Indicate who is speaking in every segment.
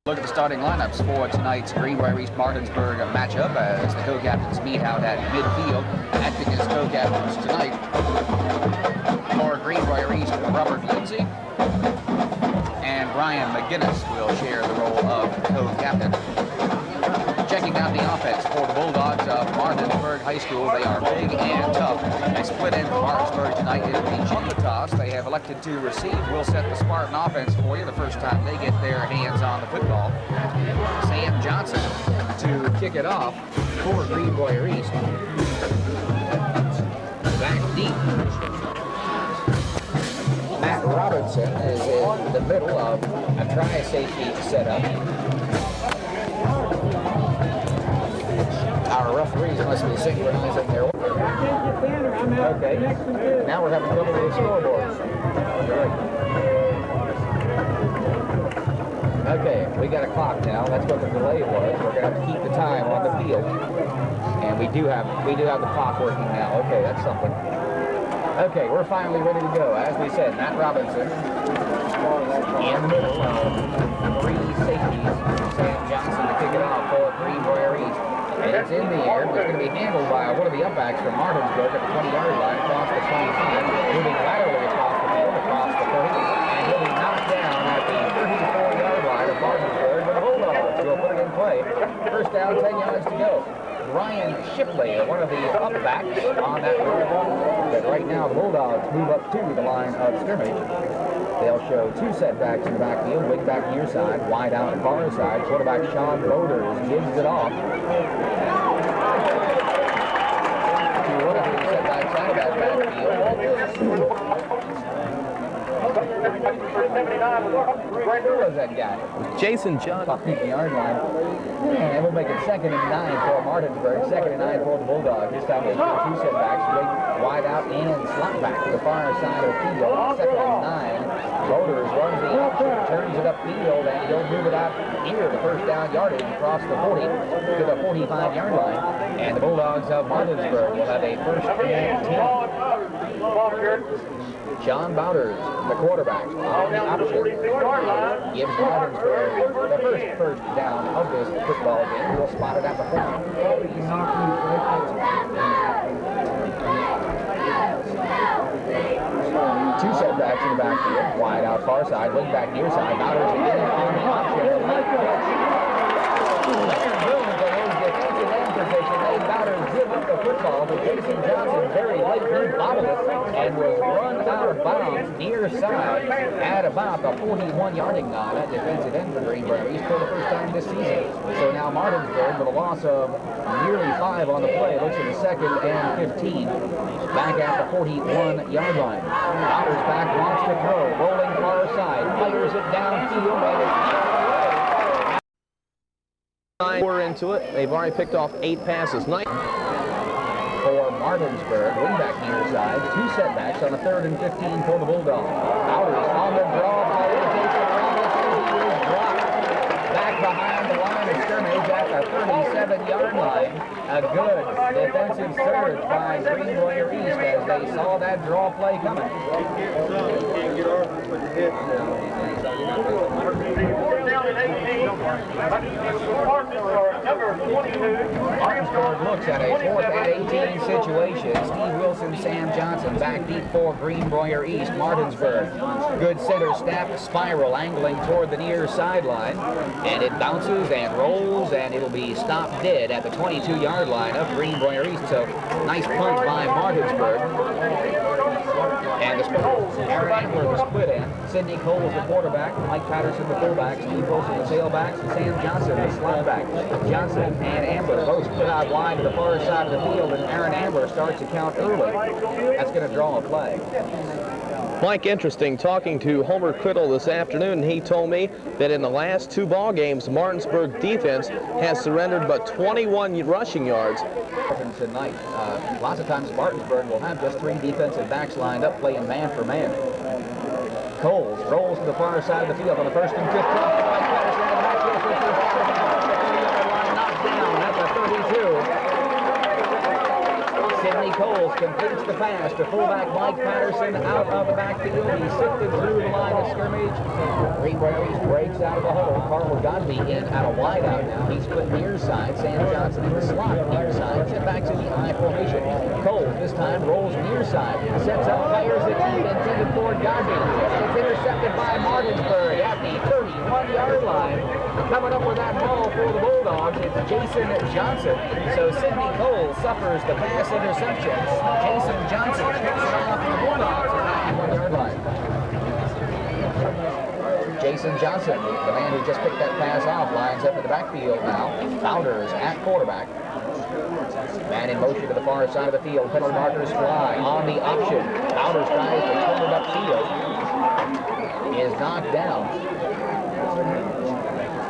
Speaker 1: Look at the starting lineups for tonight's Greenbrier East Martinsburg matchup as the co-captains meet out at midfield. Acting as co-captains tonight for Greenbrier East, Robert Lindsay and Brian McGinnis will share the role of co-captain. Checking out the offense for the Bulldogs of Martinsburg High School. They are big and tough. They split in for Martinsburg tonight. It'll be on the toss. They have elected to receive. We'll set the Spartan offense for you the first time they get their hands on the football. Sam Johnson to kick it off for Greenbrier East. Back deep. Matt Robinson is in the middle of a tri-safety setup. Our referees must be synchronizing their order. Okay, now we're having trouble with the scoreboard. Okay, we got a clock now. That's what the delay was. We're gonna have to keep the time on the field, and we do have the clock working now. Okay, that's something. Okay, we're finally ready to go. As we said, Matt Robinson in the middle of three safeties. Sam Johnson to kick it off for Greenbrier East. And it's in the air, but it's going to be handled by one of the upbacks from Martinsburg at the 20-yard line, across the 25, moving laterally across the field, across the 30, and he'll be knocked down at the 34-yard line of Martinsburg, but the Bulldogs will put it in play. First down, 10 yards to go. Ryan Shipley, one of the upbacks on that road. But right now, the Bulldogs move up to the line of scrimmage. They'll show two setbacks in the backfield, wing back near side, wide out far side. Quarterback Sean Boders gives it off to one of the setbacks out of that backfield. Who was that guy?
Speaker 2: Jason John.
Speaker 1: Off the yard line. And we'll make it 2nd and 9 for Martinsburg. 2nd and 9 for the Bulldogs. This time we'll show two setbacks, wide out and slot back to the far side of the field. 2nd and 9. Boders runs the option, turns it upfield, and he'll move it out here to first down yardage across the 40 to the 45-yard line. And the Bulldogs of Martinsburg will have a first and 10. John Bowders, the quarterback, on the option, gives Martinsburg the first down of this football game. We'll spot it at the 40. Two setbacks in the backfield, wide out far side, wing back near side. Bowders again on the option. Bowders give up the football, but Jason Johnson very late bobbled it and was run out of bounds near side at about the 41-yarding line. That defensive end for Greenbrier East for the first time this season. So now Martinsburg, with a loss of nearly 5 on the play, looks at the 2nd and 15, back at the 41-yard line. Bowders back, wants to throw, rolling far side, fires it downfield, and it's
Speaker 2: We're into it. They've already picked off 8 passes. For
Speaker 1: Martinsburg, wingback near side, two setbacks on the 3rd and 15 for the Bulldogs. Bowders on the draw by Jason Robinson. He is dropped back behind the line of scrimmage at the 37-yard line. A good defensive surge by Greenbrier East as they saw that draw play coming. Martinsburg looks at a 4th and 18 situation. Steve Wilson, Sam Johnson back deep for Greenbrier East. Martinsburg, good center snap, spiral angling toward the near sideline, and it bounces and rolls, and it'll be stopped dead at the 22-yard line of Greenbrier East. So nice punt by Martinsburg. And the Aaron Ambler, the split end. Sidney Cole was the quarterback. Mike Patterson, the fullback. Steve Wilson, the tailback. Sam Johnson, the slot back. Johnson and Ambler both split out wide to the far side of the field, and Aaron Ambler starts to count early. That's going to draw a play.
Speaker 2: Mike, interesting, talking to Homer Criddle this afternoon, he told me that in the last 2 ball games, Martinsburg defense has surrendered but 21 rushing yards.
Speaker 1: Tonight, lots of times Martinsburg will have just 3 defensive backs lined up playing man for man. Coles rolls to the far side of the field on the 1st and 15. Knocked down at the 32. Sidney Coles completes the pass to fullback Mike Patterson out of the backfield. He sifted through the line of scrimmage. Greenbrier East breaks out of the huddle. Carl Godby in at a wideout now. He's split near side. Sam Johnson in the slot near side. Set back to the I formation. Cole this time rolls near side. Sets up players that keep intended for Godby. It's intercepted by Martinsburg at the 31-yard line. Coming up with that ball for the Bulldogs, it's Jason Johnson. So Sidney Cole suffers the pass interception. Jason Johnson picks it off for the Bulldogs at the 1-yard line. Jason Johnson, the man who just picked that pass off, lines up in the backfield now. Bowders at quarterback. Man in motion to the far side of the field. Penalty markers fly on the option. Bowders tries to turn it upfield. Is knocked down.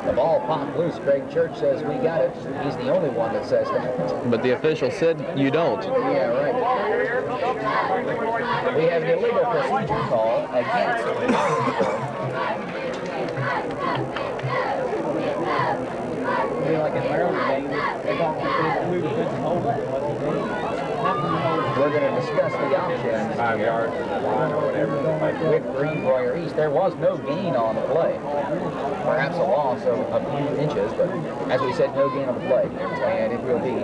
Speaker 1: The ball popped loose. Craig Church says we got it. He's the only one that says that.
Speaker 2: But the official said you don't.
Speaker 1: Yeah, right. We have an illegal procedure call against Martinsburg.
Speaker 3: Like in Maryland, they don't include defensive holding.
Speaker 1: We're going to discuss the option
Speaker 4: 5 yards in the line or whatever.
Speaker 1: with Greenbrier East. There was no gain on the play. Perhaps a loss of a few inches, but as we said, no gain on the play. And it will be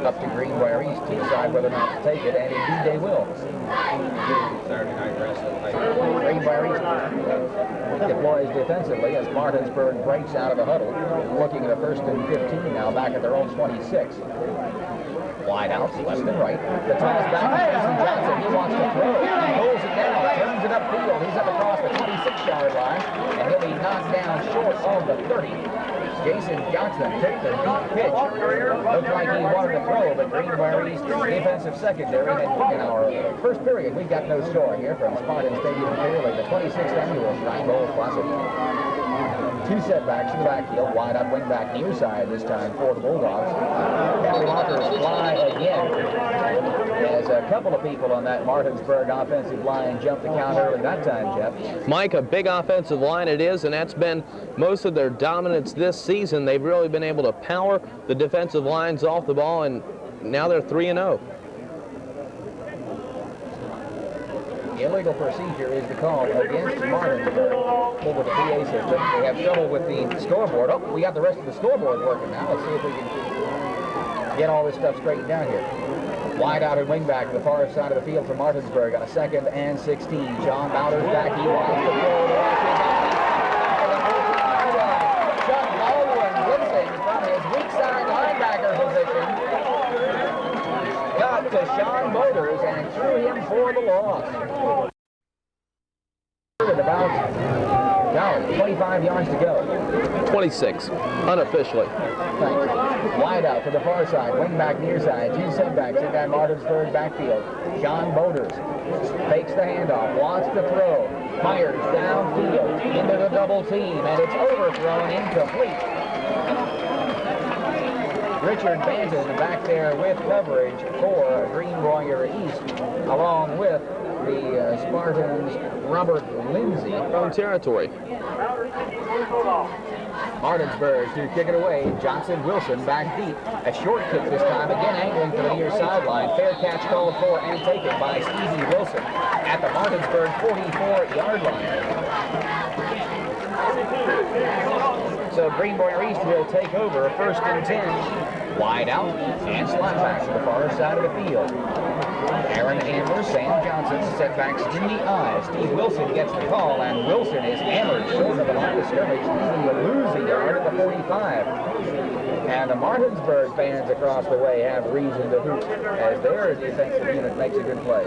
Speaker 1: up to Greenbrier East to decide whether or not to take it, and indeed they will.
Speaker 4: Saturday night wrestling.
Speaker 1: Greenbrier East deploys defensively as Martinsburg breaks out of the huddle, looking at a 1st and 15 now, back at their own 26. Wide outs, left and right. The toss back to Jason Johnson. He wants to throw. He pulls it down, turns it upfield. He's up across the 26-yard line, and he'll be knocked down short of the 30. Jason Johnson took the deep pitch. Looked like he wanted to throw, but Greenbrier East defensive secondary had in our first period. We got no score here from Spartan Stadium Clearly, the 26th annual Shrine Bowl Classic. 2 setbacks in the backfield, wide out wingback near side this time for the Bulldogs. Penalty markers fly again as a couple of people on that Martinsburg offensive line jumped the count early that time, Jeff.
Speaker 2: Mike, a big offensive line it is, and that's been most of their dominance this season. They've really been able to power the defensive lines off the ball, and now they're 3-0.
Speaker 1: Illegal procedure is the call against Martinsburg. Over the PA system. We have trouble with the scoreboard. Oh, we got the rest of the scoreboard working now. Let's see if we can get all this stuff straightened out here. Wide out and wingback to the far side of the field for Martinsburg on a 2nd and 16. John Bowders back. He wants to throw. Chuck Baldwin blitzing from his weak side linebacker position. Got to Sean Bowders and threw him for the loss. About 25 yards to go.
Speaker 2: 26, unofficially.
Speaker 1: Thanks. Wide out to the far side, wing back near side, 2 setbacks in that Martinsburg backfield. Sean Bowders fakes the handoff, wants to throw, fires downfield into the double team, and it's overthrown, incomplete. Richard Banton back there with coverage for Greenbrier East, along with the Spartans' Robert Lindsay.
Speaker 2: Own territory.
Speaker 1: Martinsburg to kick it away. Johnson Wilson back deep. A short kick this time, again angling for the near sideline. Fair catch called for and taken by Stevie Wilson at the Martinsburg 44-yard line. So Greenbrier East will take over 1st and 10. Wide out and slot back to the far side of the field. Aaron Ambler, Sam Johnson, setbacks in the eye. Steve Wilson gets the call, and Wilson is hammered short of the line of scrimmage. He will lose a yard at the 45. And the Martinsburg fans across the way have reason to hoot as their defensive unit makes a good play.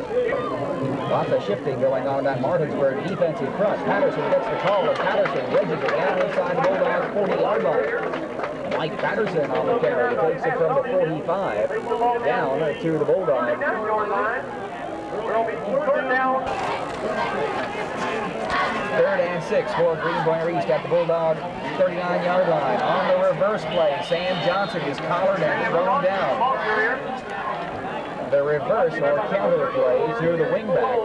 Speaker 1: Lots of shifting going on in that Martinsburg defensive front. Patterson gets the call, and Patterson wedges it down inside the Bulldogs' 40-yard line. Mike Patterson on the carry takes it from the 45 down to the Bulldogs. 3rd and 6 for Greenbrier East at the Bulldog 39-yard line. On the reverse play, Sam Johnson is collared and thrown down. the reverse or counter play to the wingback.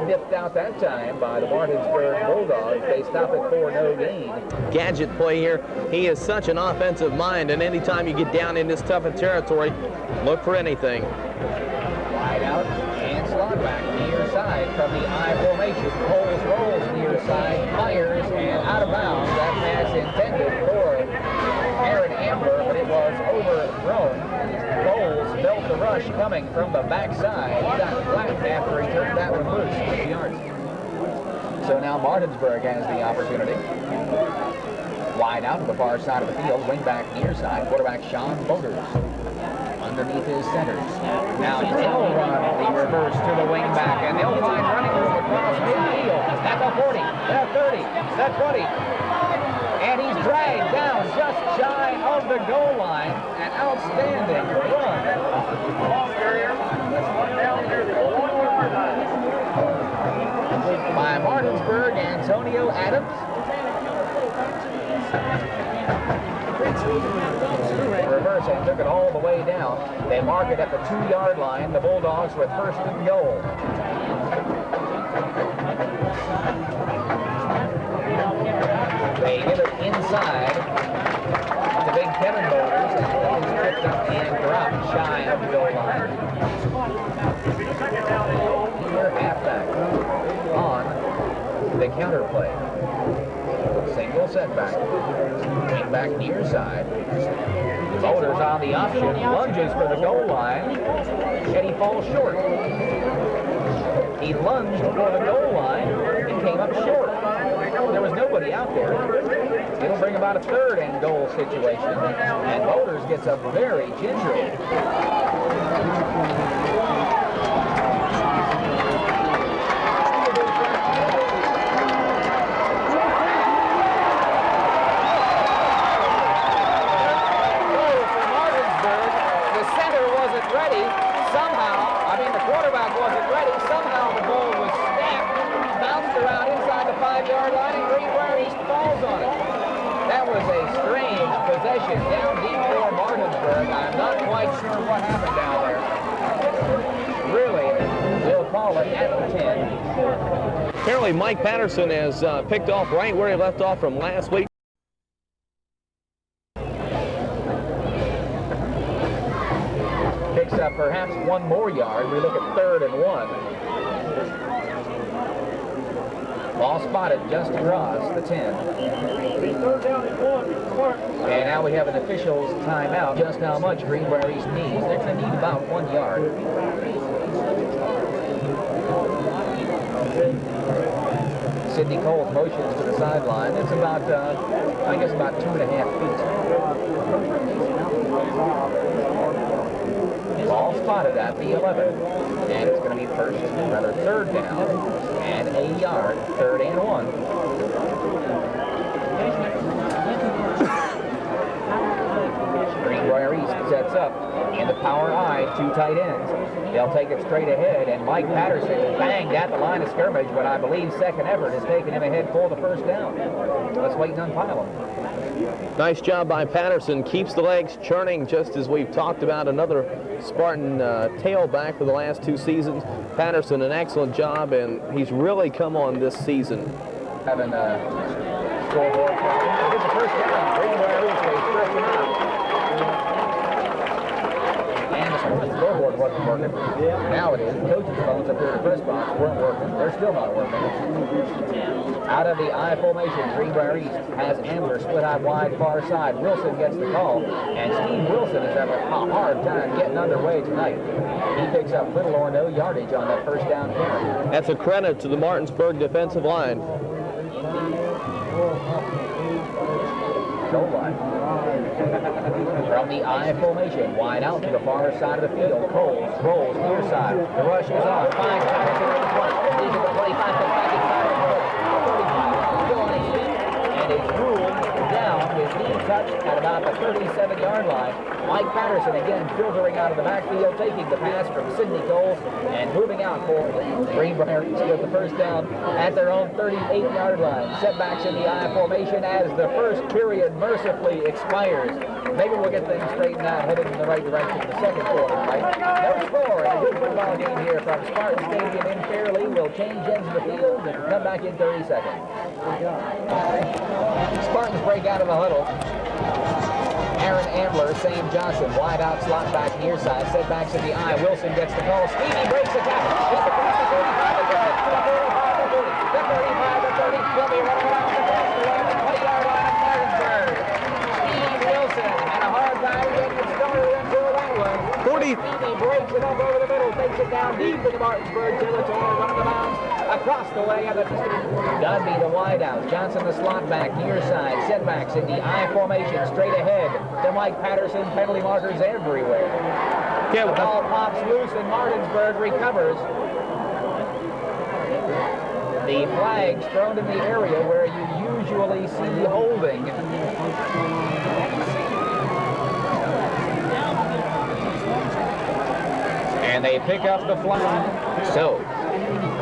Speaker 1: Snipped out that time by the Martinsburg Bulldogs. They stop it for no gain.
Speaker 2: Gadget play here. He is such an offensive mind, and anytime you get down in this tougher territory, look for anything.
Speaker 1: Wide out and slot back near side from the I formation. Coles rolls near side, fires, and out of bounds. That pass intended for Aaron Ambler, but it was overthrown. Coles felt the rush coming from the backside. He got flattened after he took that one loose. 6 yards. So now Martinsburg has the opportunity. Wide out to the far side of the field, wing back near side. Quarterback Sean Boulders underneath his centers. Now they'll run the reverse to the wing back, and they'll find running room across midfield. At the 40, the 30, the 20. And he's dragged down just shy of the goal line. An outstanding run. By Martinsburg, Antonio Adams. Reverse and took it all the way down. They mark it at the 2-yard line. The Bulldogs with first and goal. They get it inside to big Kevin Boulders, and the ball is picked up and dropped shy of the goal line. Their halfback on the counter play. Single setback. Wing back near side. Boulders on the option, lunges for the goal line, and he falls short. He lunged for the goal line and came up short. There was nobody out there. It'll bring about a third and goal situation, and Boulders gets up very gingerly. Down deep for Martinsburg. I'm not quite sure what happened down there. Really, they'll call it at the 10.
Speaker 2: Apparently Mike Patterson has picked off right where he left off from last week.
Speaker 1: Picks up perhaps one more yard. We look at 3rd and 1. Ball spotted just across the 10. And now we have an official's timeout. Just how much Greenbrier East needs. They're going to need about 1 yard. Sidney Coles motions to the sideline. It's about, I guess, about 2.5 feet. Ball spotted at the 11. And it's going to be 3rd down and a yard. 3rd and 1. Greenbrier East sets up in the power I, 2 tight ends. They'll take it straight ahead, and Mike Patterson banged at the line of scrimmage, but I believe second effort has taken him ahead for the first down. Let's wait and unpile him.
Speaker 2: Nice job by Patterson. Keeps the legs churning, just as we've talked about. Another Spartan tailback for the last 2 seasons. Patterson, an excellent job, and he's really come on this season.
Speaker 1: Having a scoreboard problem. It's the first down. Greenbrier East, they stretch him out. And the scoreboard wasn't working. Now it is. The coach's phones up here at the press box weren't working. They're still not working. Out of the I formation, Greenbrier East has Ambler split out wide far side. Wilson gets the call, and Steve Wilson is having a hard time getting underway tonight. He picks up little or no yardage on that first down carry.
Speaker 2: That's a credit to the Martinsburg defensive line.
Speaker 1: Goal line. From the I formation, wide out to the far side of the field. Coles rolls near side. The rush is on. Finds Patterson at the 20. He's at the 25, comes back inside. 35. Still on his feet, and is ruled down with knee touch at about the 37-yard line. Mike Patterson again filtering out of the backfield, taking the pass from Sidney Cole and moving out for Greenbrier with the first down at their own 38-yard line. Setbacks in the I formation as the first period mercifully expires. Maybe we'll get things straightened out, headed in the right direction in the second quarter, right? No score in a good football game here from Spartan Stadium in Fairleigh. We'll change ends of the field and come back in 30 seconds. Spartans break out of the huddle. Aaron Ambler, Sam Johnson, wide out slot back near side. Setbacks in the eye. Wilson gets the call. Speedy breaks the tackle. He's across the 35 again. To the 45, the 30, the 35, the 30. He'll be running around across the line, the 20-yard line of Martinsburg. Steve Wilson had a hard time getting it started until that one.
Speaker 2: 40.
Speaker 1: Speedy breaks it up over the middle, takes it down deep into Martinsburg territory, running the bounds across the way of the Dunby, the wide out. Johnson, the slot back near side. Setbacks in the I formation, straight ahead to Mike Patterson. Penalty markers everywhere.
Speaker 2: Yeah,
Speaker 1: The ball pops loose and Martinsburg recovers. The flags thrown in the area where you usually see holding. And they pick up the flag. So,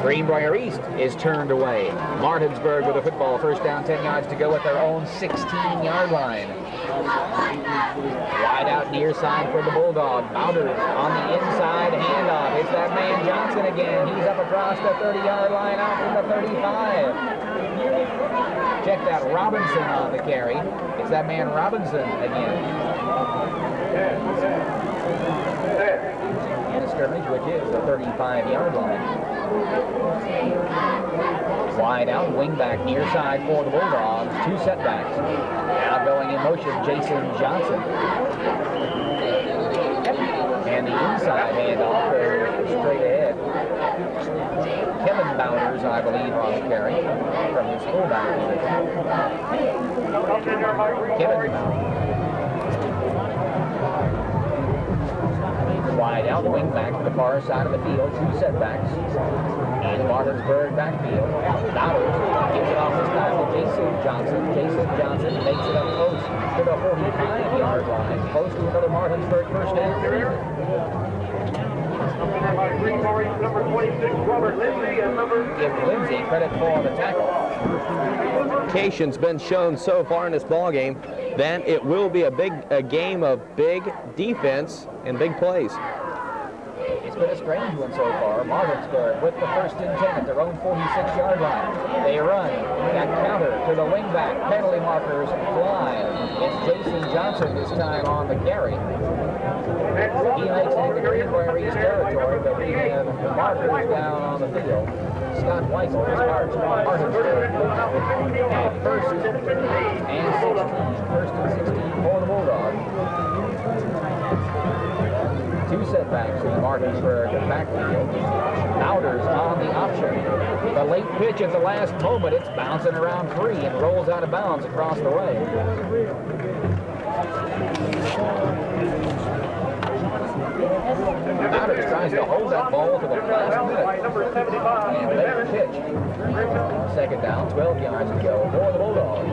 Speaker 1: Greenbrier East is turned away. Martinsburg with a football, first down, 10 yards to go at their own 16-yard line. Wide out near side for the Bulldog. Bowders on the inside, handoff. It's that man Johnson again. He's up across the 30-yard line, out from the 35. Check that, Robinson on the carry. It's that man Robinson again. In a scrimmage, which is the 35-yard line. Wide out, wing back near side for the Bulldogs. Two setbacks. Now going in motion, Jason Johnson. And the inside handoff straight ahead. Kevin Bowders, I believe, on the carry from his fullback position. Kevin Bowders. Wide out, wing back to the far side of the field, two setbacks. In the Martinsburg backfield, Bowders gives it off this time to Jason Johnson. Jason Johnson makes it up close to the 45-yard line, close to another Martinsburg first down. Give Lindsay credit for the tackle.
Speaker 2: Indication's been shown so far in this ball game that it will be a game of big defense and big plays.
Speaker 1: It's been a strange one so far. Martinsburg with the first and 10 at their own 46-yard line. They run that counter to the wingback. Penalty markers fly. It's Jason Johnson this time on the carry. He makes it into Greenbrier East territory, but we have the markers down on the field. Scott Weissel is Martinsburg at first and 16. First and 16 for the Bulldogs. Two setbacks in the Martinsburg backfield. Bowders on the option. The late pitch at the last moment. It's bouncing around free and rolls out of bounds across the way. Bowders tries to hold that ball to the last minute. And late pitch. Second down, 12 yards to go for the Bulldogs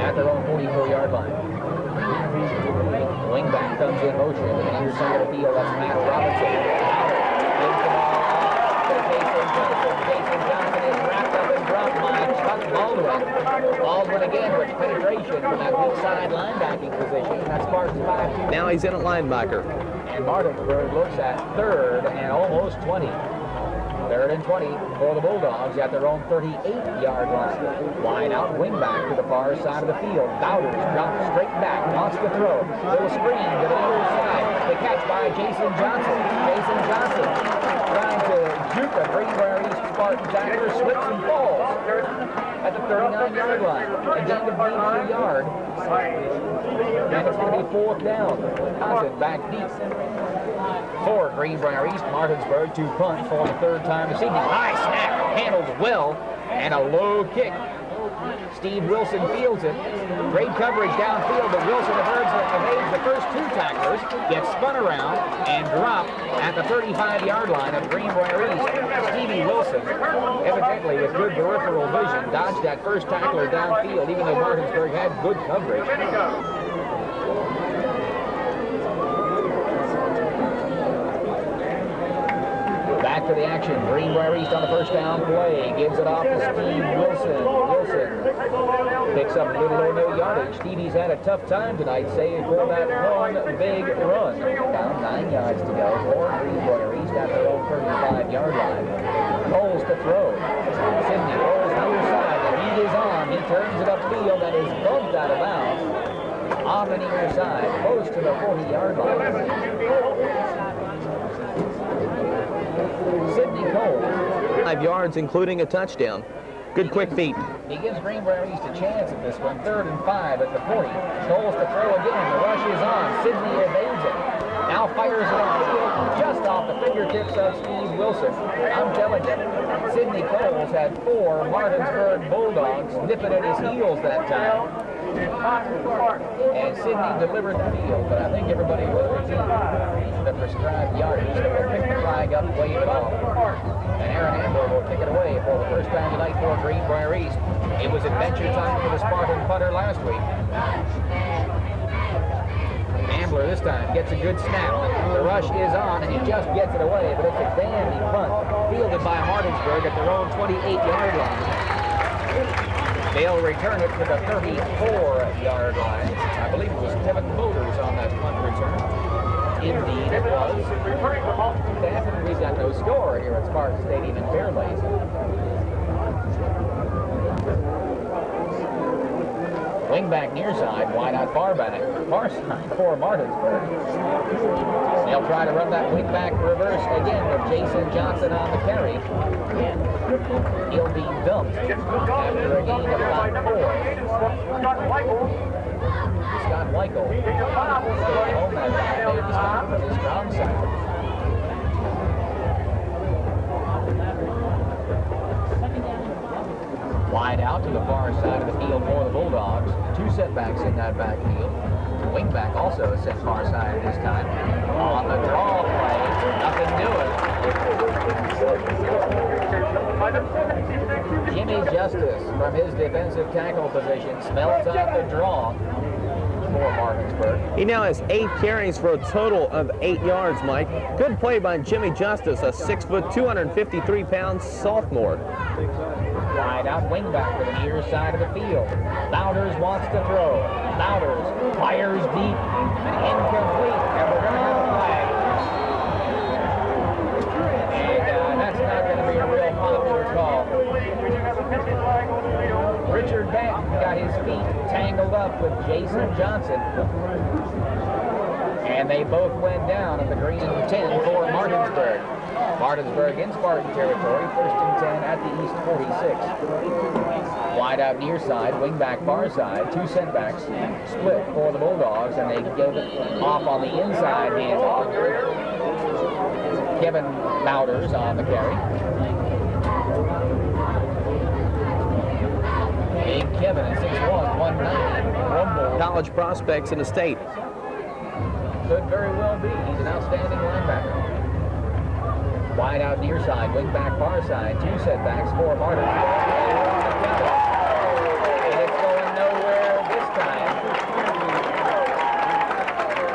Speaker 1: at their own 44-yard line. Wingback comes in motion to the near side of the field. That's Matt Robinson. Gives the ball off to Jason Johnson. Jason Johnson is wrapped up and dropped by Chuck Baldwin. Baldwin again with penetration from that weak side linebacking position. That's Spartans 5-2.
Speaker 2: Now he's in at linebacker.
Speaker 1: And Martinsburg looks at third and almost 20. Third and 20 for the Bulldogs at their own 38-yard line. Wide out, wing back to the far side of the field. Bowders drops straight back, wants to throw. Little screen to the other side. The catch by Jason Johnson. Jason Johnson trying to juke a Greenbrier East Spartan tackler, slips and falls at the 39-yard line. A gain of 3 yards. And it's going to be fourth down. Johnson back deep. For Greenbrier East, Martinsburg to punt for the third time this evening. High snap, handled well, and a low kick Steve Wilson fields it. Great coverage downfield, but Wilson evades the first two tacklers, gets spun around and dropped at the 35-yard line of Greenbrier East. Stevie Wilson, evidently with good peripheral vision, dodged that first tackler downfield, even though Martinsburg had good coverage. Back to the action. Greenbrier East on the first down play. Gives it off to Steve Wilson. Wilson picks up little or no yardage. Stevie's had a tough time tonight, save for that one big run. Down 9 yards to go for Greenbrier East at their own 35-yard line. Coles to throw. Sidney rolls near side. The heat is on. He turns it upfield and is bumped out of bounds on the near side, close to the 40-yard line. Sidney Coles.
Speaker 2: 5 yards, including a touchdown. Good quick feet.
Speaker 1: He gives Greenbrier East a chance at this one. 3rd and 5 at the 40. Coles to throw again. The rush is on. Sidney evades it. Now fires it upfield just off the fingertips of Steve Wilson. I'm telling you, Sidney Coles had 4 Martinsburg Bulldogs nipping at his heels that time. And Sidney delivered the field, but I think everybody was within the prescribed yardage. So we'll pick the flag up and wave it off. And Aaron Ambler will kick it away for the first time tonight for Greenbrier East. It was adventure time for the Spartan punter last week. Ambler this time gets a good snap. The rush is on, and he just gets it away, but it's a dandy punt fielded by Martinsburg at their own 28-yard line. They'll return it to the 34-yard line. I believe it was Kevin Boulders on that punt return. Indeed it was. We've got no score here at Spartan Stadium in Fairlace. Wingback near side, wide out far side for Martinsburg. They'll try to run that wingback reverse again with Jason Johnson on the carry. He'll be dumped after a gain of about 4. Scott Weichel staying home that time. Maybe stop from his strong side. Wide out to the far side of the field for the Bulldogs. 2 setbacks in that backfield. Wingback also sent far side this time. On the draw play, nothing doing. Jimmy Justice from his defensive tackle position smells out the draw for Martinsburg.
Speaker 2: He now has 8 carries for a total of 8 yards, Mike. Good play by Jimmy Justice, a 6 foot, 253-pound sophomore.
Speaker 1: Wide out wingback to the near side of the field. Bowders wants to throw. Bowders fires deep and incomplete, and we're going to have a flag. And that's not going to be a real popular call. Richard Batten got his feet tangled up with Jason Johnson. And they both went down at the green and 10 for Martinsburg. Martinsburg in Spartan territory, 1st and 10 at the East 46. Wide out near side, wingback far side, 2 setbacks split for the Bulldogs, and they give it off on the inside handoff. Kevin Bowders on the carry. Big Kevin at 6'1", 190.
Speaker 2: College prospects in the state.
Speaker 1: Could very well be. He's an outstanding linebacker. Wide out near side, wingback far side, 2 setbacks for Martinsburg. And it's going nowhere this time.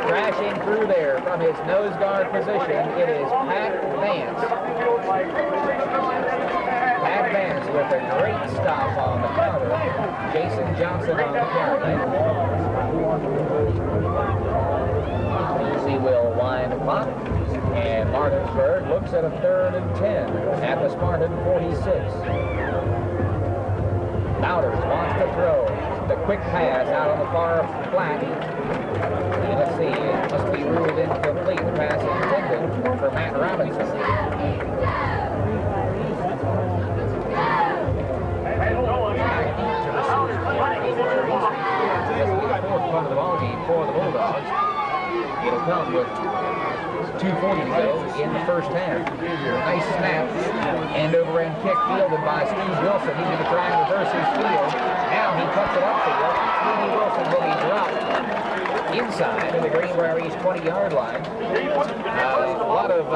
Speaker 1: Crashing through there from his nose guard position, it is Pat Vance. Pat Vance with a great stop on the counter. Jason Johnson on the carry. Easy will wind the clock. And Martinsburg looks at a 3rd and 10 at the Spartan 46. Bowders wants to throw. The quick pass out on the far flat. And let's see, it must be ruled incomplete. The pass intended for Matt Robinson. This will be the 4th punt of the ball game for the Bulldogs. It'll come with 2:40 to go in the first half. Nice snap. End over end kick fielded by Steve Wilson. He's going to try and reverse his field. Now he cuts it upfield. Stevie Wilson will be dropped inside of the Greenbrier East 20-yard line. A lot of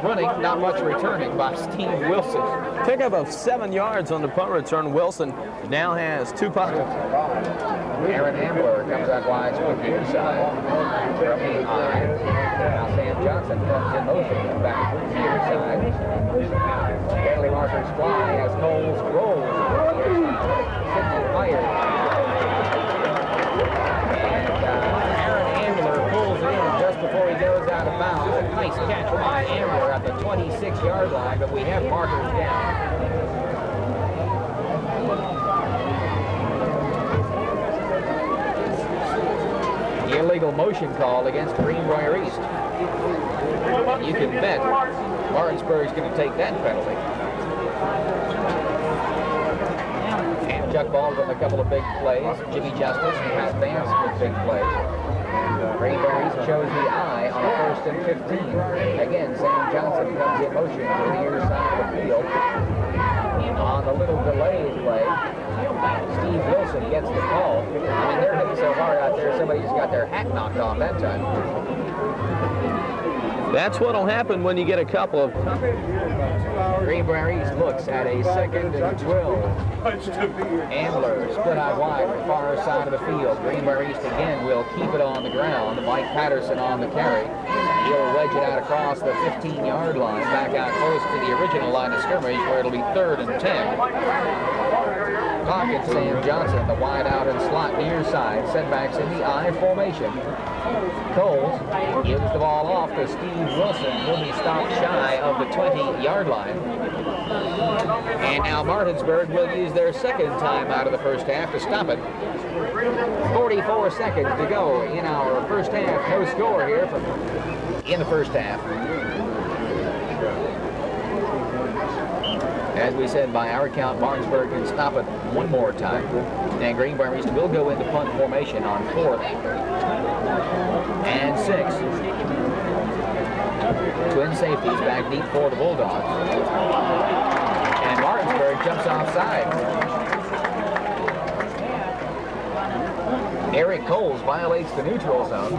Speaker 1: running, not much returning by Steve Wilson.
Speaker 2: Pickup of 7 yards on the punt return. Wilson now has 2 punts.
Speaker 1: Aaron Ambler comes out wide with the inside from the eye. Now Sam Johnson comes in motion back to the near side. Penalty markers fly as Coles rolls. Sidney Myers. Aaron Ambler pulls it in just before he goes out of bounds. A nice catch by Ambler at the 26-yard line, but we have markers down. The illegal motion call against Greenbrier East. You can bet Martinsburg is going to take that penalty. And Chuck Baldwin a couple of big plays. Jimmy Justice and Pat Vance with big plays. Greenbrier East chose the eye on a 1st and 15. Again, Sam Johnson comes in motion to the near side of the field. On the little delay play, Steve Wilson gets the call. I mean, they're hitting so hard out there, somebody just got their hat knocked off that time.
Speaker 2: That's what'll happen when you get a couple of...
Speaker 1: Greenbrier East looks at a 2nd and 12. Ambler split out wide to the far side of the field. Greenbrier East again will keep it on the ground. Mike Patterson on the carry. He'll wedge it out across the 15-yard line, back out close to the original line of scrimmage where it'll be 3rd and 10. Pocket Sam Johnson, the wide out and slot near side. Setbacks in the I formation. Coles gives the ball off to Steve Wilson. He'll be stopped shy of the 20-yard line. And now Martinsburg will use their 2nd timeout of the first half to stop it. 44 seconds to go in our first half. No score here in the first half. As we said, by our count, Martinsburg can stop it one more time. And Greenbrier East will go into punt formation on 4th and 6. Twin safeties back deep for the Bulldogs. And Martinsburg jumps offside. Eric Coles violates the neutral zone.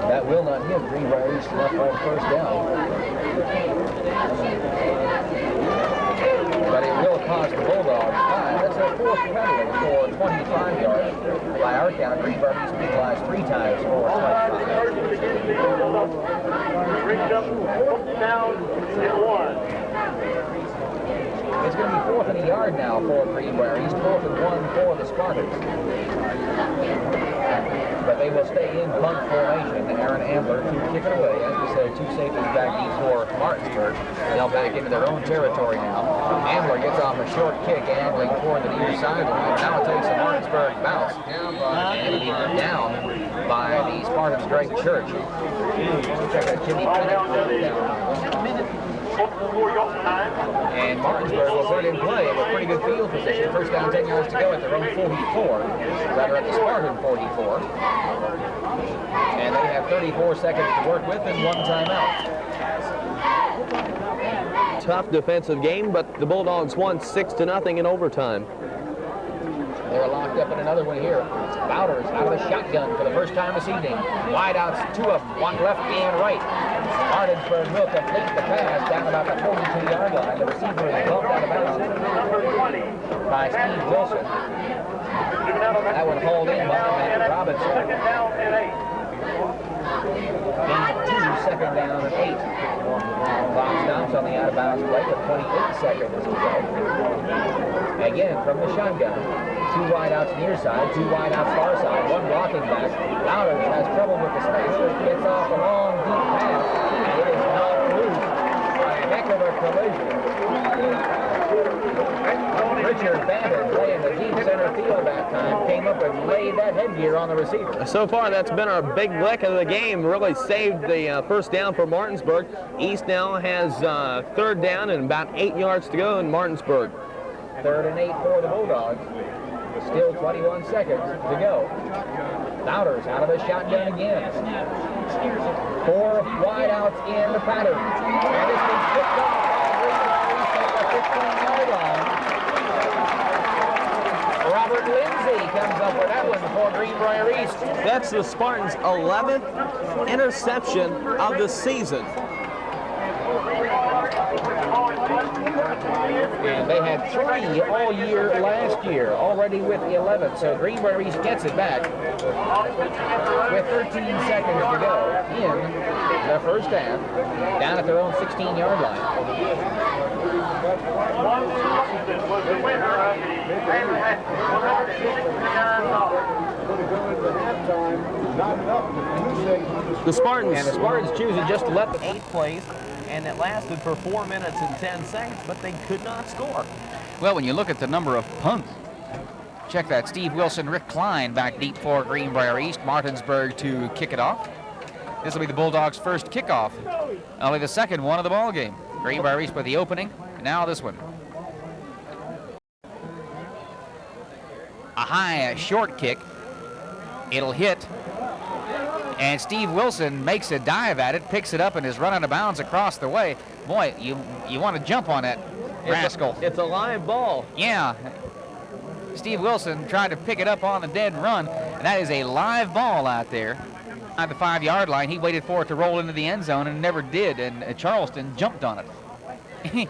Speaker 1: That will not give Greenbrier East enough for the first down. But it will cost the Bulldogs time. That's their 4th penalty for 25 yards. By our count, Greenbrier East penalized 3 times for 25. It's going to be 4th and a yard now for Greenbrier East, 4th and 1 for the Spartans. But they will stay in punt formation. Aaron Ambler to kick it away. As we said, 2 safeties back deep for Martinsburg. They'll back into their own territory now. Ambler gets off a short kick, angling toward the near sideline. Now it takes a Martinsburg bounce. And it'll be down by the Spartans' Greg Church. Check out Jimmy Bennett down. And Martinsburg will put it in play with pretty good field position. First down, 10 yards to go at their own 44. Rather at the Spartan 44. And they have 34 seconds to work with and 1 timeout.
Speaker 2: Tough defensive game, but the Bulldogs won 6-0 in overtime.
Speaker 1: They're locked up in another one here. Bowders out of the shotgun for the first time this evening. Wide outs, 2 of them, one left and right. Martinsburg will complete the pass down about the 42-yard line. The receiver is bumped out of bounds by Steve Wilson. That one hauled in by Matt Robinson. Gain 2, 2nd down and 8. Clock stops on the out-of-bounds play with 28 seconds to go. Again, from the shotgun. 2 wide outs near side, 2 wide outs far side, 1 blocking back. Bowders has trouble with the space. Gets off a long, deep pass, and it is knocked loose by a heck of a collision. Richard Bannon, playing the deep center field that time, came up and laid that headgear on the receiver.
Speaker 2: So far, that's been our big lick of the game. Really saved the first down for Martinsburg. East now has 3rd down and about 8 yards to go in Martinsburg.
Speaker 1: 3rd and 8 for the Bulldogs. Still 21 seconds to go. Bowders out of the shotgun again. 4 wide outs in the pattern. And this one's picked up by the 15-yard line. Robert Lindsay comes up with that one for Greenbrier East.
Speaker 2: That's the Spartans' 11th interception of the season.
Speaker 1: And they had 3 all year last year, already with 11. So Greenbrier East gets it back with 13 seconds to go in the first half, down at their own 16-yard line.
Speaker 2: The Spartans
Speaker 1: choosing just to let the
Speaker 2: 8 plays, and it lasted for 4 minutes and 10 seconds, but they could not score.
Speaker 1: Well, when you look at the number of punts, check that. Steve Wilson, Rick Klein back deep for Greenbrier East. Martinsburg to kick it off. This will be the Bulldogs' first kickoff. Only the second one of the ball game. Greenbrier East with the opening. Now this one. A high short kick. It'll hit. And Steve Wilson makes a dive at it, picks it up, and is run out of bounds across the way. Boy, you want to jump on that rascal.
Speaker 2: It's a live ball.
Speaker 1: Yeah. Steve Wilson tried to pick it up on the dead run, and that is a live ball out there. At the 5-yard line, he waited for it to roll into the end zone and never did, and Charleston jumped on it.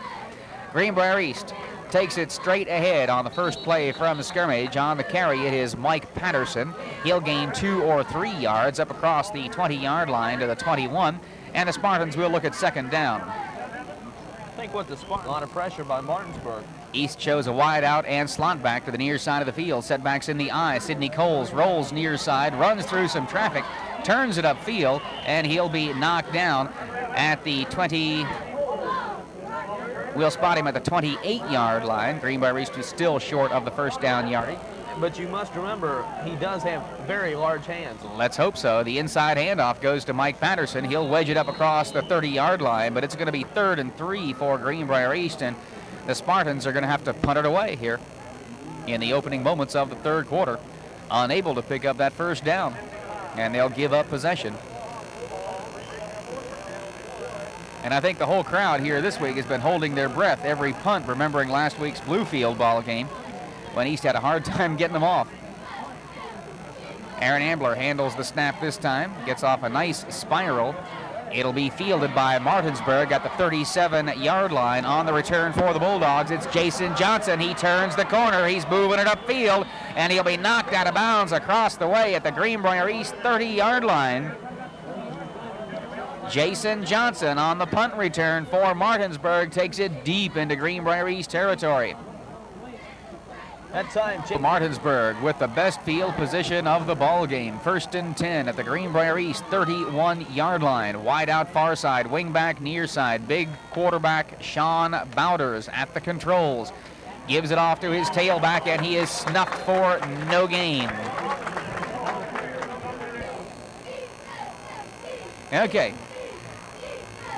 Speaker 1: Greenbrier East takes it straight ahead on the first play from the scrimmage. On the carry, it is Mike Patterson. He'll gain 2 or 3 yards up across the 20-yard line to the 21, and the Spartans will look at second down.
Speaker 2: I think what the Spartans, a lot of pressure by Martinsburg.
Speaker 1: East shows a wide out and slot back to the near side of the field. Setbacks in the eye. Sidney Coles rolls near side, runs through some traffic, turns it upfield, and he'll be knocked down at the 20. We'll spot him at the 28-yard line. Greenbrier East is still short of the first down yardage.
Speaker 2: But you must remember, he does have very large hands.
Speaker 1: Let's hope so. The inside handoff goes to Mike Patterson. He'll wedge it up across the 30-yard line, but it's going to be 3rd and 3 for Greenbrier East, and the Spartans are going to have to punt it away here in the opening moments of the third quarter, unable to pick up that first down, and they'll give up possession. And I think the whole crowd here this week has been holding their breath every punt, remembering last week's Bluefield ball game when East had a hard time getting them off. Aaron Ambler handles the snap this time, gets off a nice spiral. It'll be fielded by Martinsburg at the 37-yard line. On the return for the Bulldogs, it's Jason Johnson. He turns the corner. He's moving it upfield, and he'll be knocked out of bounds across the way at the Greenbrier East 30-yard line. Jason Johnson on the punt return for Martinsburg takes it deep into Greenbrier East territory.
Speaker 2: That time,
Speaker 1: Martinsburg with the best field position of the ball game. 1st and 10 at the Greenbrier East 31-yard line. Wide out far side, wing back near side. Big quarterback Sean Bowders at the controls. Gives it off to his tailback, and he is snuffed for no gain. Okay.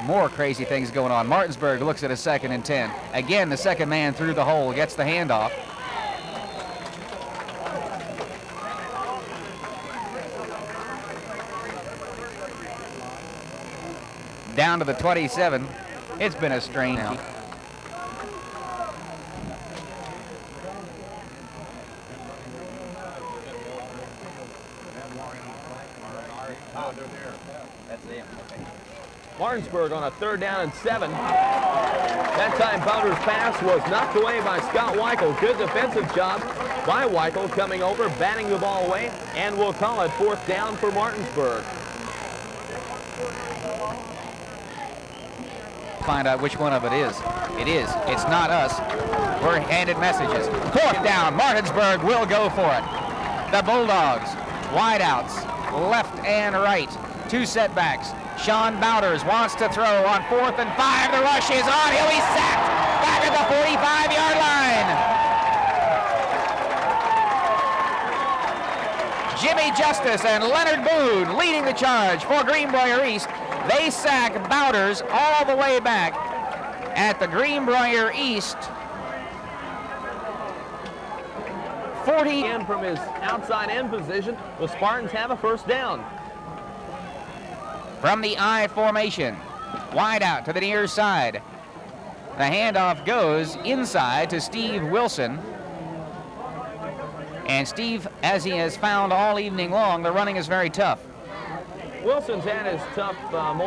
Speaker 1: More crazy things going on. Martinsburg looks at a 2nd and 10. Again, the second man through the hole gets the handoff. Down to the 27. It's been a strain.
Speaker 2: Martinsburg on a 3rd down and 7. That time Bowder's pass was knocked away by Scott Weichel. Good defensive job by Weichel coming over, batting the ball away, and we'll call it 4th down for Martinsburg.
Speaker 1: Find out which one of it is. It is. It's not us. We're handed messages. 4th down. Martinsburg will go for it. The Bulldogs, wideouts, left and right. 2 setbacks. Sean Bowders wants to throw on 4th and 5. The rush is on. He'll be sacked back at the 45-yard line. Jimmy Justice and Leonard Boone leading the charge for Greenbrier East. They sack Bowders all the way back at the Greenbrier East 40.
Speaker 2: In from his outside end position, the Spartans have a 1st down.
Speaker 1: From the I formation, wide out to the near side. The handoff goes inside to Steve Wilson. And Steve, as he has found all evening long, the running is very tough.
Speaker 2: Wilson's had his tough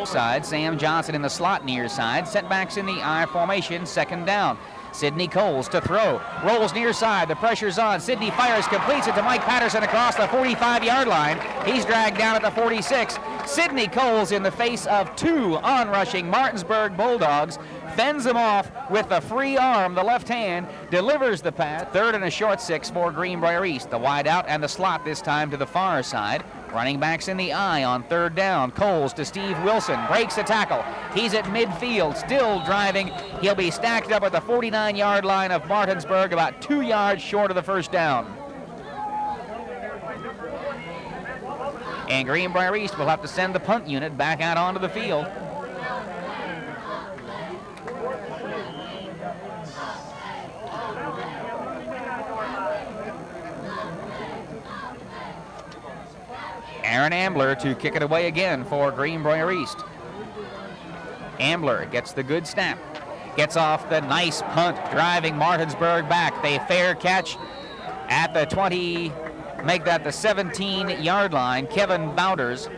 Speaker 1: side. Sam Johnson in the slot near side. Setbacks in the I formation, second down. Sidney Coles to throw. Rolls near side. The pressure's on. Sidney fires, completes it to Mike Patterson across the 45-yard line. He's dragged down at the 46. Sidney Coles, in the face of two onrushing Martinsburg Bulldogs, fends them off with the free arm, the left hand, delivers the pass. Third and a short 6 for Greenbrier East. The wide out and the slot this time to the far side. Running backs in the I on third down. Coles to Steve Wilson. Breaks a tackle. He's at midfield, still driving. He'll be stacked up at the 49-yard line of Martinsburg, about 2 yards short of the first down. And Greenbrier East will have to send the punt unit back out onto the field. Aaron Ambler to kick it away again for Greenbrier East. Ambler gets the good snap. Gets off the nice punt, driving Martinsburg back. They fair catch at the 20, make that the 17-yard line. Kevin Bounders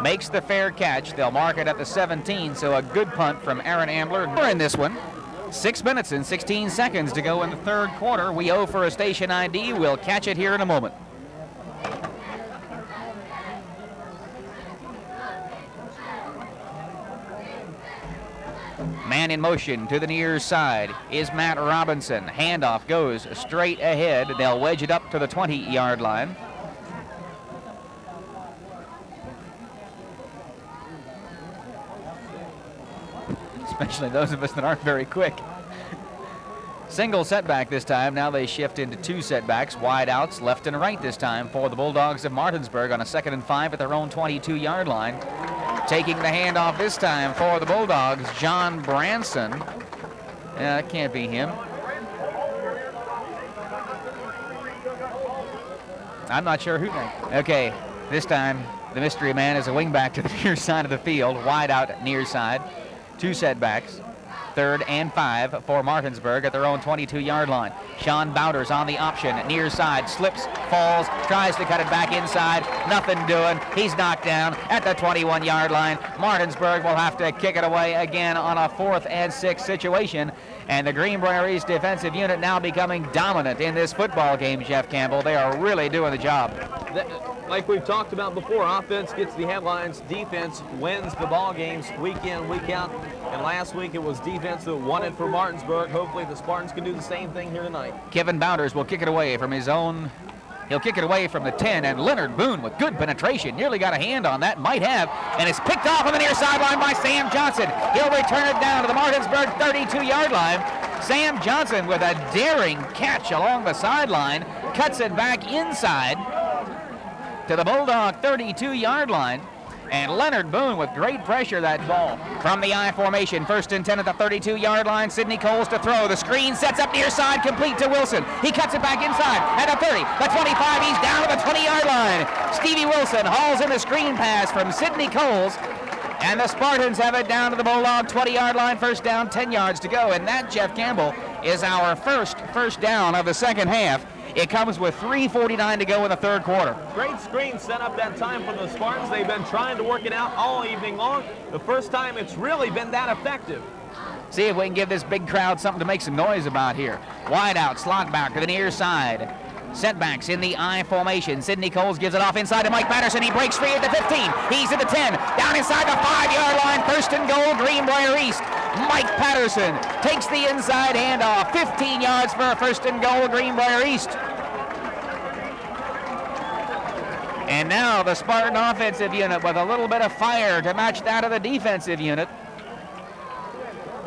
Speaker 1: makes the fair catch. They'll mark it at the 17, so a good punt from Aaron Ambler. We're in this one. 6 minutes and 16 seconds to go in the third quarter. We owe for a station ID. We'll catch it here in a moment. Man in motion to the near side is Matt Robinson. Handoff goes straight ahead. They'll wedge it up to the 20-yard line. Especially those of us that aren't very quick. Single setback this time. Now they shift into 2 setbacks. Wide outs left and right this time for the Bulldogs of Martinsburg on a 2nd and 5 at their own 22-yard line. Taking the handoff this time for the Bulldogs, John Branson. Yeah, that can't be him. I'm not sure who. Okay, this time the mystery man is a wingback to the near side of the field. Wide out near side. 2 setbacks. 3rd and 5 for Martinsburg at their own 22-yard line. Sean Bounders on the option, near side, slips, falls, tries to cut it back inside, nothing doing. He's knocked down at the 21-yard line. Martinsburg will have to kick it away again on a 4th and 6 situation. And the Greenbrier East defensive unit now becoming dominant in this football game, Jeff Campbell. They are really doing the job.
Speaker 2: Like we've talked about before, offense gets the headlines, defense wins the ball games week in, week out. And last week it was defense that won it for Martinsburg. Hopefully the Spartans can do the same thing here tonight.
Speaker 1: Kevin Bounders will kick it away from his own. He'll kick it away from the 10, and Leonard Boone with good penetration. Nearly got a hand on that, might have, and it's picked off on the near sideline by Sam Johnson. He'll return it down to the Martinsburg 32-yard line. Sam Johnson with a daring catch along the sideline, cuts it back inside to the Bulldog 32-yard line. And Leonard Boone with great pressure that ball from the I formation. 1st and 10 at the 32-yard line. Sidney Coles to throw. The screen sets up near side, complete to Wilson. He cuts it back inside at the 30, the 25. He's down to the 20-yard line. Stevie Wilson hauls in the screen pass from Sidney Coles. And the Spartans have it down to the Bulldog 20-yard line. 1st down, 10 yards to go. And that, Jeff Campbell, is our first down of the second half. It comes with 3:49 to go in the third quarter.
Speaker 2: Great screen set up that time for the Spartans. They've been trying to work it out all evening long. The first time it's really been that effective.
Speaker 1: See if we can give this big crowd something to make some noise about here. Wide out, slot back to the near side. Setbacks in the I formation. Sidney Coles gives it off inside to Mike Patterson. He breaks free at the 15. He's at the 10. Down inside the 5-yard line. 1st and goal, Greenbrier East. Mike Patterson takes the inside handoff. 15 yards for a 1st and goal, Greenbrier East. And now the Spartan offensive unit with a little bit of fire to match that of the defensive unit.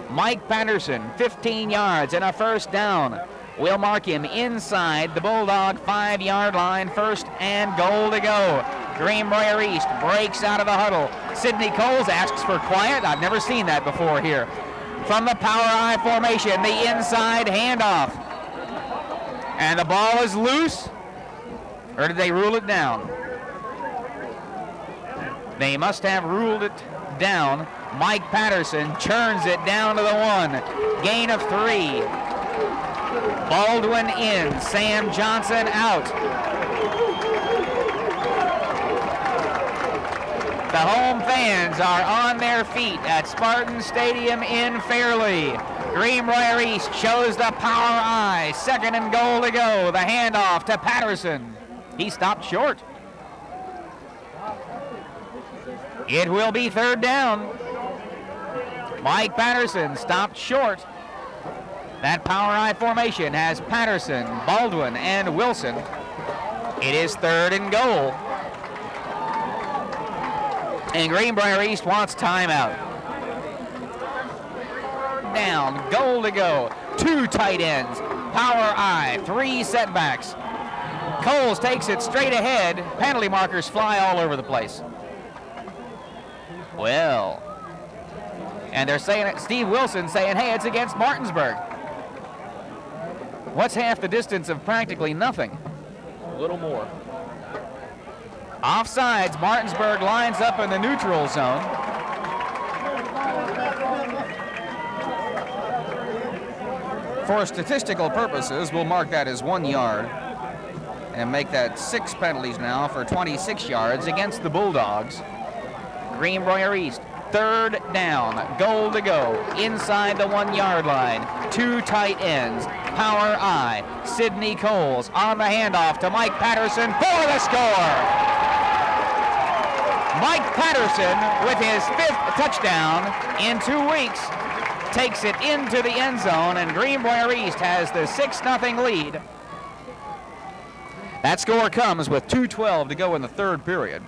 Speaker 1: Mike Patterson, 15 yards and a 1st down. We'll mark him inside the Bulldog 5-yard line. 1st and goal to go. Greenbrier East breaks out of the huddle. Sidney Coles asks for quiet. I've never seen that before here. From the power I formation, the inside handoff. And the ball is loose. Or did they rule it down? They must have ruled it down. Mike Patterson churns it down to the 1. Gain of 3. Baldwin in, Sam Johnson out. The home fans are on their feet at Spartan Stadium in Fairleigh. Greenbrier East shows the power eye. 2nd and goal to go. The handoff to Patterson. He stopped short. It will be 3rd down. Mike Patterson stopped short. That power eye formation has Patterson, Baldwin, and Wilson. It is 3rd and goal. And Greenbrier East wants timeout. Down, goal to go. 2 tight ends, power eye, 3 setbacks. Coles takes it straight ahead. Penalty markers fly all over the place. Well, and they're saying it, Steve Wilson saying, hey, it's against Martinsburg. What's half the distance of practically nothing?
Speaker 2: A little more.
Speaker 1: Offsides, Martinsburg lines up in the neutral zone. For statistical purposes, we'll mark that as 1 yard and make that 6 penalties now for 26 yards against the Bulldogs. Greenbrier East, 3rd down, goal to go, inside the 1 yard line. 2 tight ends, power eye, Sidney Coles on the handoff to Mike Patterson for the score. Mike Patterson, with his 5th touchdown in 2 weeks, takes it into the end zone, and Greenbrier East has the 6-0 lead. That score comes with 2:12 to go in the 3rd period.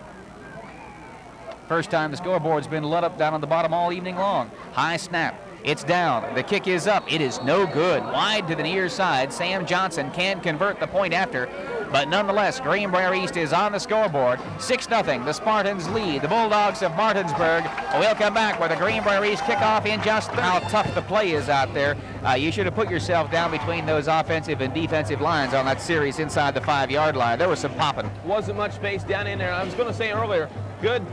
Speaker 1: First time the scoreboard's been let up down on the bottom all evening long. High snap. It's down. The kick is up. It is no good. Wide to the near side. Sam Johnson can convert the point after. But nonetheless, Greenbrier East is on the scoreboard. 6-0. The Spartans lead. The Bulldogs of Martinsburg will come back with a Greenbrier East kickoff in just how tough the play is out there. You should have put yourself down between those offensive and defensive lines on that series inside the 5 yard line. There was some popping.
Speaker 2: Wasn't much space down in there. I was going to say earlier, good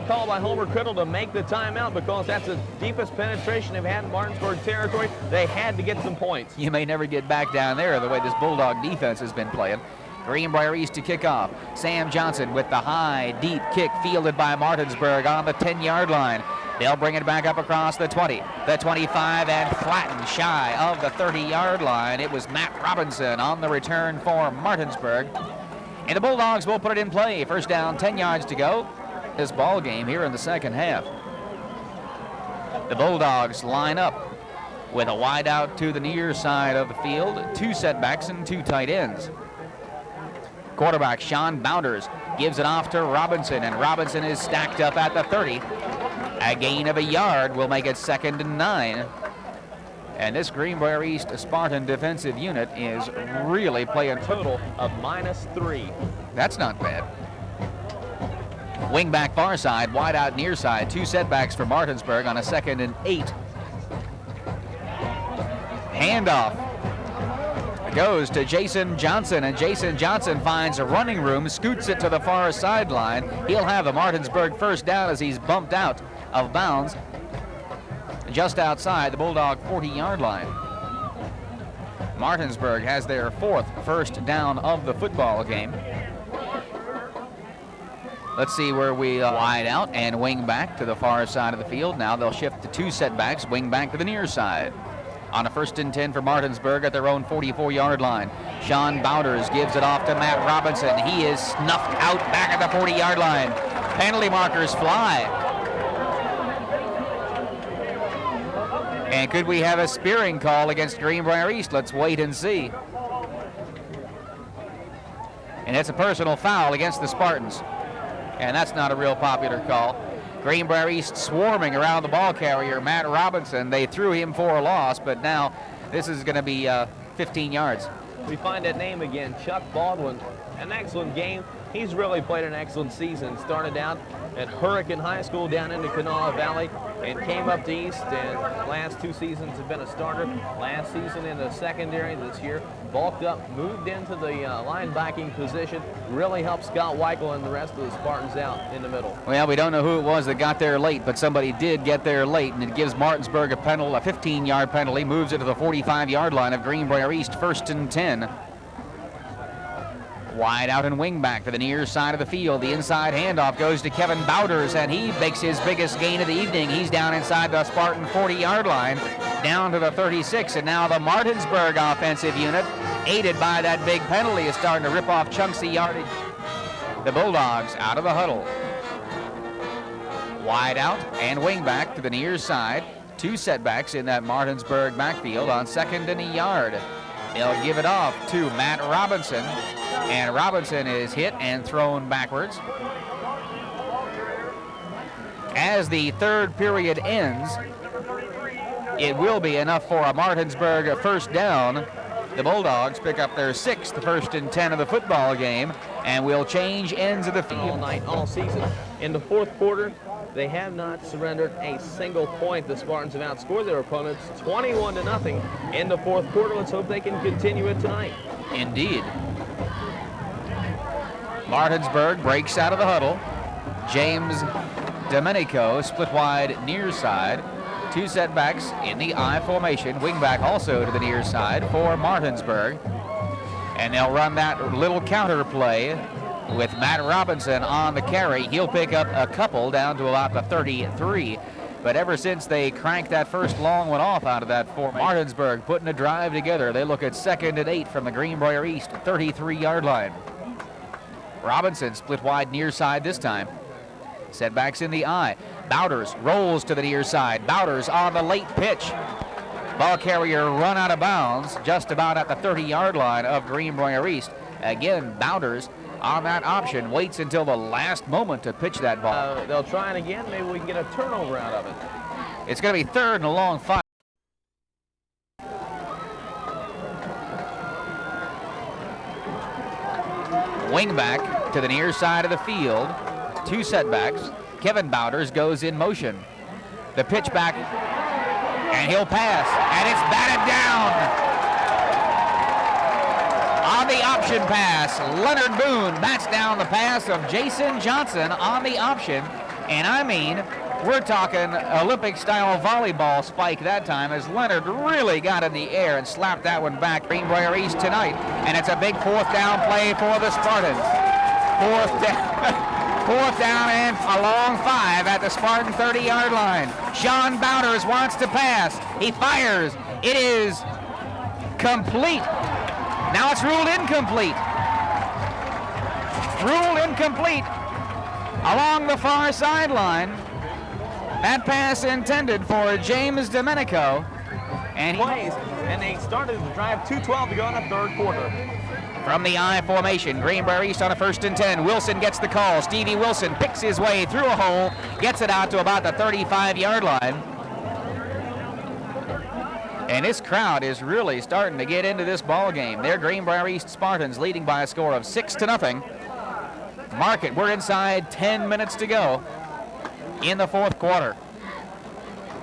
Speaker 2: call by Homer Criddle to make the timeout, because that's the deepest penetration they've had in Martinsburg territory. They had to get some points.
Speaker 1: You may never get back down there the way this Bulldog defense has been playing. Greenbrier East to kick off. Sam Johnson with the high, deep kick fielded by Martinsburg on the 10 yard line. They'll bring it back up across the 20, the 25, and flatten shy of the 30 yard line. It was Matt Robinson on the return for Martinsburg. And the Bulldogs will put it in play. 1st down, 10 yards to go. This ball game here in the 2nd half. The Bulldogs line up with a wide out to the near side of the field, 2 setbacks and 2 tight ends. Quarterback Sean Bounders gives it off to Robinson, and Robinson is stacked up at the 30. A gain of a yard will make it 2nd and 9. And this Greenbrier East Spartan defensive unit is really playing
Speaker 2: Total of -3.
Speaker 1: That's not bad. Wing back far side, wide out near side. 2 setbacks for Martinsburg on a 2nd and 8. Handoff goes to Jason Johnson, and Jason Johnson finds a running room, scoots it to the far sideline. He'll have a Martinsburg 1st down as he's bumped out of bounds just outside the Bulldog 40 yard line. Martinsburg has their 4th 1st down of the football game. Let's see where we wide out and wing back to the far side of the field. Now they'll shift to 2 setbacks, wing back to the near side. On a 1st and 10 for Martinsburg at their own 44 yard line. Sean Bounders gives it off to Matt Robinson. He is snuffed out back at the 40 yard line. Penalty markers fly. And could we have a spearing call against Greenbrier East? Let's wait and see. And it's a personal foul against the Spartans. And that's not a real popular call. Greenbrier East swarming around the ball carrier, Matt Robinson. They threw him for a loss, but now this is going to be 15 yards.
Speaker 2: We find that name again, Chuck Baldwin. An excellent game. He's really played an excellent season. Started out at Hurricane High School down in the Kanawha Valley. and came up to East, and last 2 seasons have been a starter. Last season in the secondary, this year bulked up, moved into the linebacking position, really helped Scott Weichel and the rest of the Spartans out in the middle.
Speaker 1: Well, we don't know who it was that got there late, but somebody did get there late, and it gives Martinsburg a 15-yard penalty, moves it to the 45-yard line of Greenbrier East, 1st and 10. Wide out and wing back to the near side of the field. The inside handoff goes to Kevin Bowders, and he makes his biggest gain of the evening. He's down inside the Spartan 40-yard line, down to the 36, and now the Martinsburg offensive unit, aided by that big penalty, is starting to rip off chunks of yardage. The Bulldogs out of the huddle. Wide out and wing back to the near side. 2 setbacks in that Martinsburg backfield on 2nd and a yard. They'll give it off to Matt Robinson, and Robinson is hit and thrown backwards. As the 3rd period ends, it will be enough for a Martinsburg first down. The Bulldogs pick up their 6th 1st and 10 of the football game, and will change ends of the field.
Speaker 2: All night, all season. In the 4th quarter, they have not surrendered a single point. The Spartans have outscored their opponents 21-0 in the 4th quarter. Let's hope they can continue it tonight.
Speaker 1: Indeed. Martinsburg breaks out of the huddle. James Domenico split wide near side. 2 setbacks in the I formation. Wingback also to the near side for Martinsburg. And they'll run that little counter play with Matt Robinson on the carry. He'll pick up a couple down to about the 33. But ever since they cranked that first long one off out of that formation, Martinsburg putting a drive together. They look at 2nd and 8 from the Greenbrier East 33-yard line. Robinson split wide near side this time. Setbacks in the I. Bowders rolls to the near side. Bowders on the late pitch. Ball carrier run out of bounds just about at the 30-yard line of Greenbrier East. Again, Bowders on that option waits until the last moment to pitch that ball.
Speaker 2: They'll try it again. Maybe we can get a turnover out of it.
Speaker 1: It's going to be 3rd and a long 5. Wing back to the near side of the field. 2 setbacks. Kevin Bowders goes in motion. The pitch back, and he'll pass, and it's batted down. On the option pass, Leonard Boone bats down the pass of Jason Johnson on the option. And I mean, we're talking Olympic-style volleyball spike that time, as Leonard really got in the air and slapped that one back. Greenbrier East tonight, and it's a big 4th down play for the Spartans. 4th down and a long 5 at the Spartan 30-yard line. Sean Bowders wants to pass. He fires. It is complete. Now it's ruled incomplete. Ruled incomplete along the far sideline. That pass intended for James Domenico. And
Speaker 2: they started the drive 2:12 to go in the 3rd quarter.
Speaker 1: From the I formation, Greenbrier East on a 1st and 10. Wilson gets the call. Stevie Wilson picks his way through a hole, gets it out to about the 35-yard line. And this crowd is really starting to get into this ball game. They're Greenbrier East Spartans leading by a score of 6-0. Mark it, we're inside 10 minutes to go in the 4th quarter.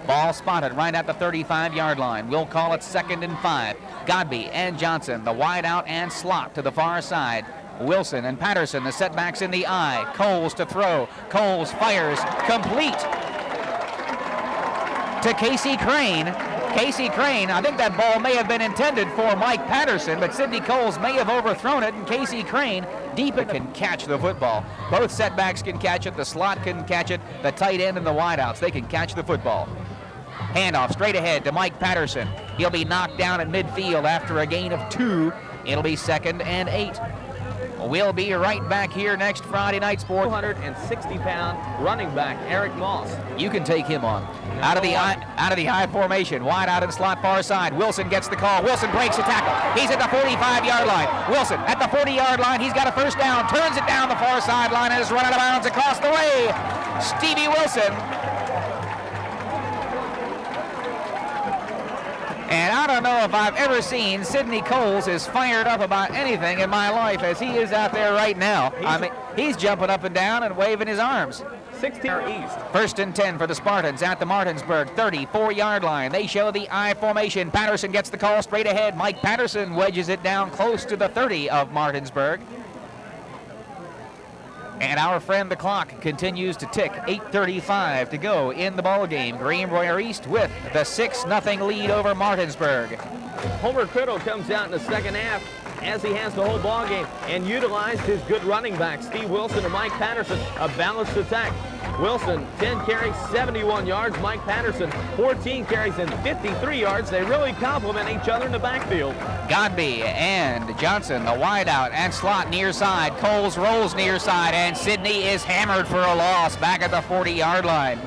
Speaker 1: Ball spotted right at the 35-yard line. We'll call it 2nd and 5. Godby and Johnson, the wide out and slot to the far side. Wilson and Patterson, the setbacks in the I. Coles to throw. Coles fires, complete to Casey Crane. Casey Crane, I think that ball may have been intended for Mike Patterson, but Sidney Coles may have overthrown it, and Casey Crane deep can catch the football. Both setbacks can catch it, the slot can catch it, the tight end and the wideouts, they can catch the football. Handoff straight ahead to Mike Patterson. He'll be knocked down at midfield after a gain of 2. It'll be 2nd and 8. We'll be right back here next Friday night sport.
Speaker 2: 260-pound running back Eric Moss.
Speaker 1: You can take him on. Out of the I formation, wide out and slot far side. Wilson gets the call. Wilson breaks the tackle. He's at the 45-yard line. Wilson at the 40-yard line. He's got a first down. Turns it down the far sideline and is run out of bounds across the way. Stevie Wilson. And I don't know if I've ever seen Sidney Coles as fired up about anything in my life as he is out there right now. He's jumping up and down and waving his arms.
Speaker 2: 16 east.
Speaker 1: 1st and 10 for the Spartans at the Martinsburg 34-yard line. They show the I formation. Patterson gets the call straight ahead. Mike Patterson wedges it down close to the 30 of Martinsburg. And our friend the clock continues to tick. 8:35 to go in the ball game. Greenbrier East with the 6-0 lead over Martinsburg.
Speaker 2: Homer Criddle comes out in the second half as he has the whole ball game and utilized his good running backs, Steve Wilson and Mike Patterson, a balanced attack. Wilson, 10 carries, 71 yards. Mike Patterson, 14 carries and 53 yards. They really complement each other in the backfield.
Speaker 1: Godby and Johnson, the wideout and slot near side. Coles rolls near side, and Sidney is hammered for a loss back at the 40-yard line.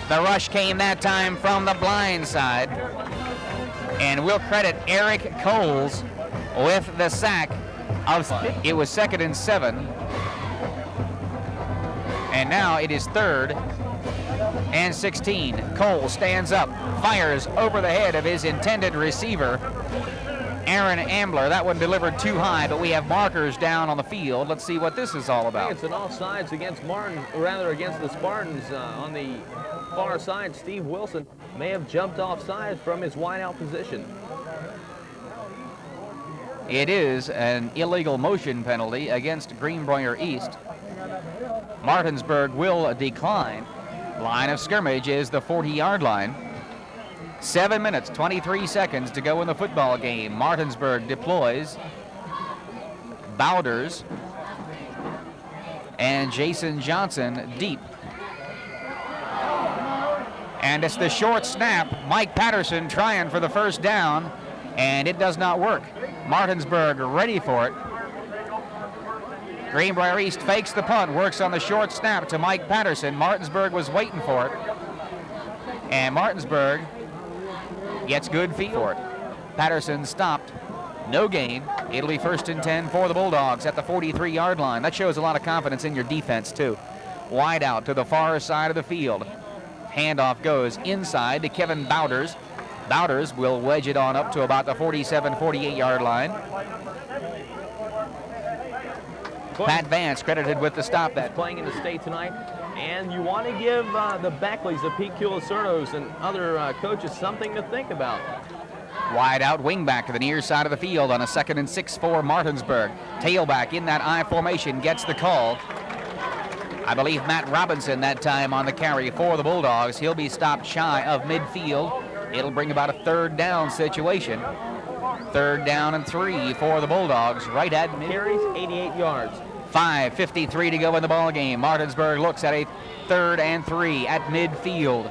Speaker 1: The rush came that time from the blind side. And we'll credit Eric Coles with the sack. It was 2nd and 7. And now it is 3rd and 16. Cole stands up, fires over the head of his intended receiver, Aaron Ambler. That one delivered too high, but we have markers down on the field. Let's see what this is all about.
Speaker 2: It's an offsides against against the Spartans on the far side. Steve Wilson may have jumped offside from his wideout position.
Speaker 1: It is an illegal motion penalty against Greenbrier East. Martinsburg will decline. Line of scrimmage is the 40-yard line. 7 minutes, 23 seconds to go in the football game. Martinsburg deploys Bowders and Jason Johnson deep. And it's the short snap. Mike Patterson trying for the first down, and it does not work. Martinsburg ready for it. Greenbrier East fakes the punt, works on the short snap to Mike Patterson. Martinsburg was waiting for it. And Martinsburg gets good feet for it. Patterson stopped. No gain. It'll be 1st and 10 for the Bulldogs at the 43-yard line. That shows a lot of confidence in your defense, too. Wide out to the far side of the field. Handoff goes inside to Kevin Bowders. Bowders will wedge it on up to about the 47, 48-yard line. Pat Vance credited with the stop. That
Speaker 2: playing in the state tonight, and you want to give the Backleys, the Pete Culicernos, and other coaches something to think about.
Speaker 1: Wide out wing back to the near side of the field on a 2nd and 6 for Martinsburg. Tailback in that I formation gets the call. I believe Matt Robinson that time on the carry for the Bulldogs. He'll be stopped shy of midfield. It'll bring about a 3rd down situation. 3rd down and 3 for the Bulldogs right at mid.
Speaker 2: Carries 88 yards.
Speaker 1: 5:53 to go in the ball game. Martinsburg looks at a 3rd and 3 at midfield.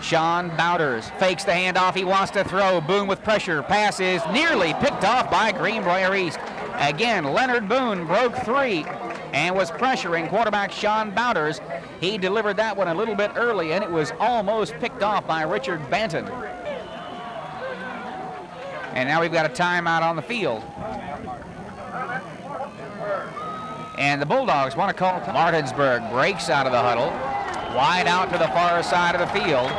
Speaker 1: Sean Bowders fakes the handoff. He wants to throw. Boone with pressure. Pass is nearly picked off by Greenbrier East. Again, Leonard Boone broke 3 and was pressuring quarterback Sean Bowders. He delivered that one a little bit early, and it was almost picked off by Richard Banton. And now we've got a timeout on the field. And the Bulldogs want to call. Martinsburg breaks out of the huddle. Wide out to the far side of the field.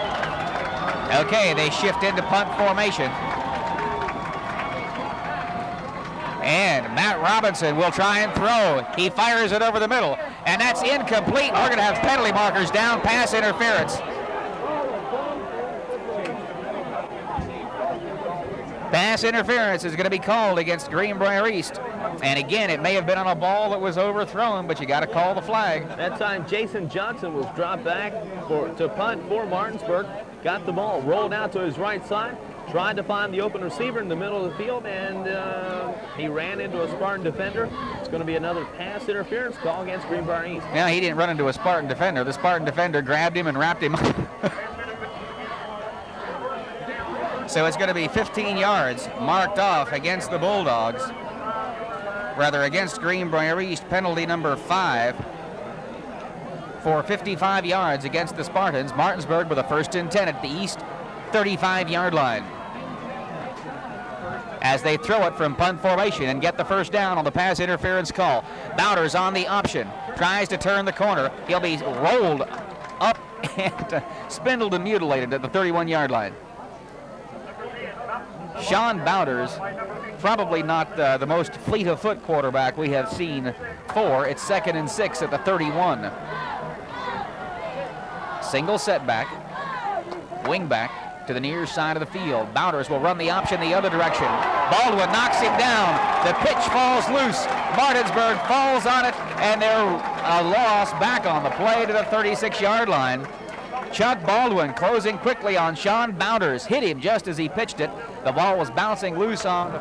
Speaker 1: Okay, they shift into punt formation. And Matt Robinson will try and throw. He fires it over the middle, and that's incomplete. We're going to have penalty markers down, pass interference. Pass interference is going to be called against Greenbrier East. And again, it may have been on a ball that was overthrown, but you got to call the flag.
Speaker 2: That time, Jason Johnson was dropped back to punt for Martinsburg. Got the ball, rolled out to his right side, tried to find the open receiver in the middle of the field, and he ran into a Spartan defender. It's going to be another pass interference call against Greenbrier East.
Speaker 1: Now, he didn't run into a Spartan defender. The Spartan defender grabbed him and wrapped him up. So it's going to be 15 yards marked off against the Bulldogs. Rather, against Greenbrier East, penalty number 5 for 55 yards against the Spartans. Martinsburg with a 1st and 10 at the East 35-yard line. As they throw it from punt formation and get the first down on the pass interference call. Bowders on the option. Tries to turn the corner. He'll be rolled up and spindled and mutilated at the 31-yard line. Sean Bowders, probably not the most fleet of foot quarterback we have seen for. It's 2nd and 6 at the 31. Single setback, wing back to the near side of the field. Bowders will run the option the other direction. Baldwin knocks him down. The pitch falls loose. Martinsburg falls on it, and they're a loss back on the play to the 36-yard line. Chuck Baldwin closing quickly on Sean Bowders. Hit him just as he pitched it. The ball was bouncing loose on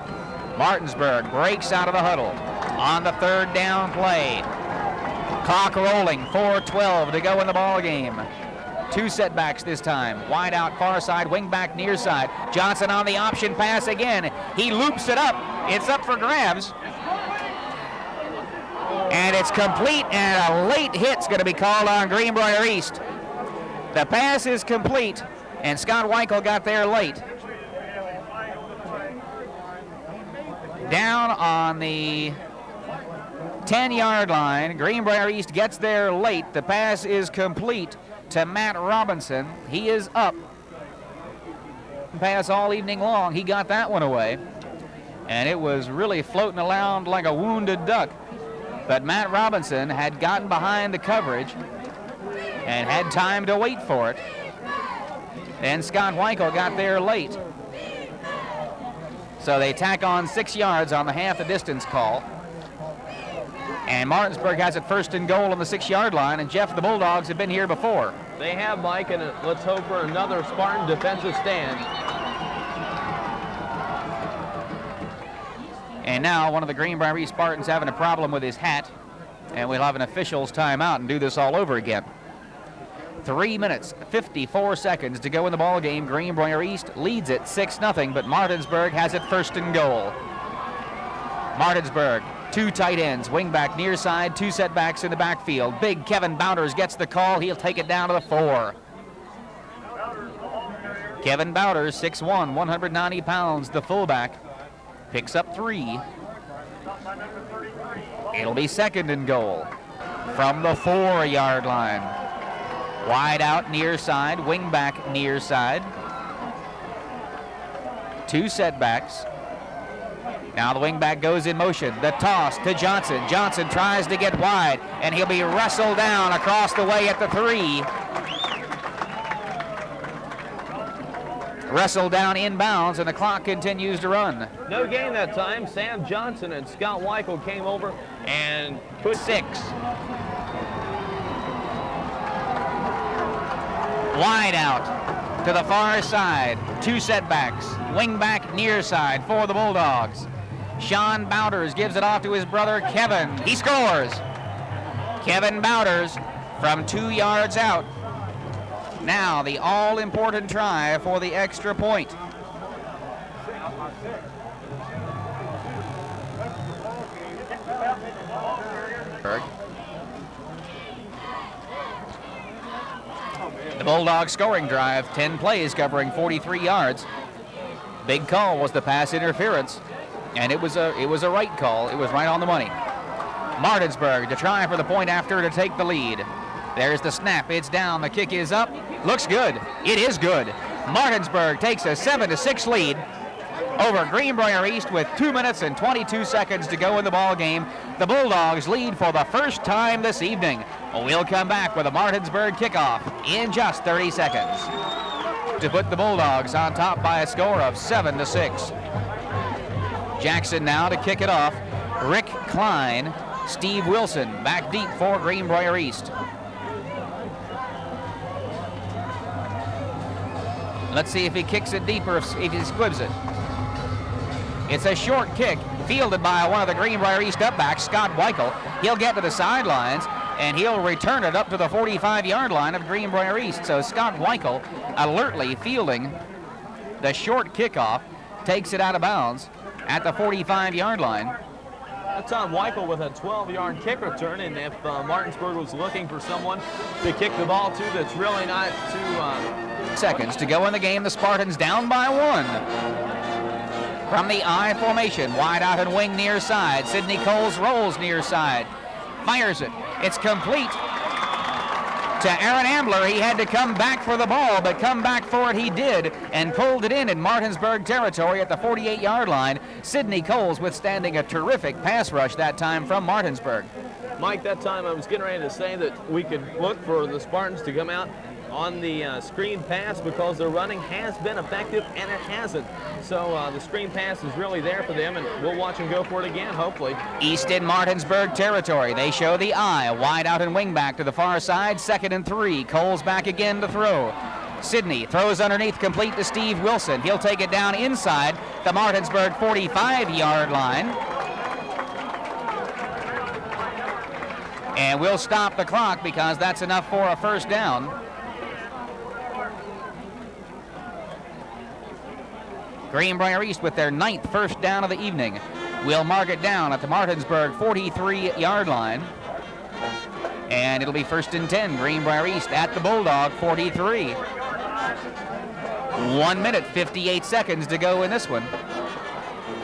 Speaker 1: Martinsburg. Breaks out of the huddle on the 3rd down play. Clock rolling, 4:12 to go in the ball game. 2 setbacks this time. Wide out, far side, wing back, near side. Johnson on the option pass again. He loops it up. It's up for grabs. And it's complete, and a late hit's going to be called on Greenbrier East. The pass is complete, and Scott Weichel got there late. Down on the 10-yard line, Greenbrier East gets there late. The pass is complete to Matt Robinson. He is up. Pass all evening long. He got that one away, and it was really floating around like a wounded duck. But Matt Robinson had gotten behind the coverage and had time to wait for it. And Scott Weichel got there late. So they tack on 6 yards on the half the distance call. And Martinsburg has it 1st and goal on the 6-yard line. And Jeff, the Bulldogs have been here before.
Speaker 2: They have, Mike, and let's hope for another Spartan defensive stand.
Speaker 1: And now one of the Greenbrier East Spartans having a problem with his hat. And we'll have an official's timeout and do this all over again. 3 minutes, 54 seconds to go in the ball game. Greenbrier East leads it 6-0, but Martinsburg has it 1st and goal. Martinsburg, 2 tight ends, wing back near side, 2 setbacks in the backfield. Big Kevin Bowders gets the call. He'll take it down to the 4. Kevin Bowders, 6'1", 190 pounds, the fullback, picks up 3. It'll be 2nd and goal from the 4-yard line. Wide out near side, wing back near side. 2 setbacks. Now the wing back goes in motion. The toss to Johnson. Johnson tries to get wide, and he'll be wrestled down across the way at the 3. Wrestled down inbounds, and the clock continues to run.
Speaker 2: No gain that time. Sam Johnson and Scott Weichel came over and put
Speaker 1: 6. Wide out to the far side. 2 setbacks. Wing back near side for the Bulldogs. Sean Bowders gives it off to his brother Kevin. He scores. Kevin Bowders from 2 yards out. Now the all-important try for the extra point. The Bulldogs scoring drive, 10 plays covering 43 yards. Big call was the pass interference, and it was a right call. It was right on the money. Martinsburg to try for the point after to take the lead. There's the snap. It's down. The kick is up. Looks good. It is good. Martinsburg takes a 7-6 lead over Greenbrier East with 2 minutes and 22 seconds to go in the ball game. The Bulldogs lead for the first time this evening. We'll come back with a Martinsburg kickoff in just 30 seconds to put the Bulldogs on top by a score of 7-6. Jackson now to kick it off. Rick Klein, Steve Wilson back deep for Greenbrier East. Let's see if he kicks it deeper, if he squibs it. It's a short kick fielded by one of the Greenbrier East upbacks, Scott Weichel. He'll get to the sidelines, and he'll return it up to the 45-yard line of Greenbrier East. So Scott Weichel alertly fielding the short kickoff, takes it out of bounds at the 45-yard line.
Speaker 2: That's on Weichel with a 12-yard kick return, and if Martinsburg was looking for someone to kick the ball to that's really not too...
Speaker 1: Seconds to go in the game. The Spartans down by 1. From the I formation, wide out and wing near side. Sidney Coles rolls near side. Fires it. It's complete. to Aaron Ambler. He had to come back for the ball, but come back for it he did and pulled it in Martinsburg territory at the 48-yard line. Sidney Coles withstanding a terrific pass rush that time from Martinsburg.
Speaker 2: Mike, that time I was getting ready to say that we could look for the Spartans to come out on the screen pass because their running has been effective, and it hasn't. So the screen pass is really there for them, and we'll watch them go for it again, hopefully.
Speaker 1: East in Martinsburg territory. They show the eye. Wide out and wing back to the far side. 2nd and 3. Coles back again to throw. Sidney throws underneath, complete to Steve Wilson. He'll take it down inside the Martinsburg 45-yard line. And we'll stop the clock because that's enough for a first down. Greenbrier East with their 9th first down of the evening. We'll mark it down at the Martinsburg 43-yard line. And it'll be 1st and 10. Greenbrier East at the Bulldog 43. 1 minute, 58 seconds to go in this one.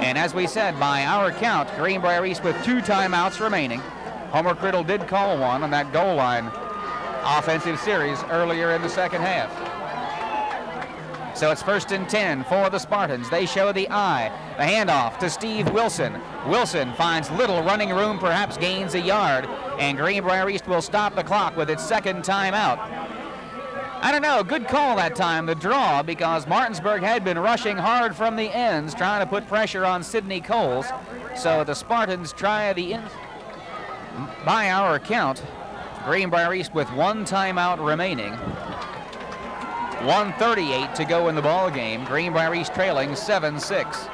Speaker 1: And as we said, by our count, Greenbrier East with 2 timeouts remaining. Homer Criddle did call one on that goal line offensive series earlier in the second half. So it's 1st and 10 for the Spartans. They show the eye. The handoff to Steve Wilson. Wilson finds little running room, perhaps gains a yard, and Greenbrier East will stop the clock with its 2nd timeout. I don't know, good call that time, the draw, because Martinsburg had been rushing hard from the ends, trying to put pressure on Sidney Coles. So the Spartans try the ends. By our count, Greenbrier East with 1 timeout remaining. 1:38 to go in the ball game. Greenbrier East trailing 7-6.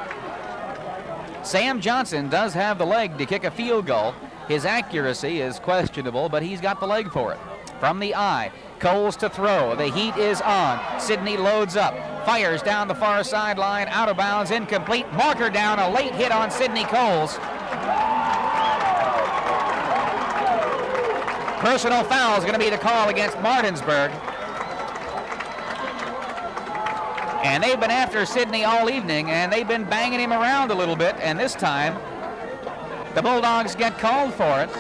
Speaker 1: Sam Johnson does have the leg to kick a field goal. His accuracy is questionable, but he's got the leg for it. From the eye, Coles to throw. The heat is on. Sidney loads up, fires down the far sideline, out of bounds, incomplete. Marker down, a late hit on Sidney Coles. Personal foul is going to be the call against Martinsburg. And they've been after Sidney all evening, and they've been banging him around a little bit, and this time the Bulldogs get called for it.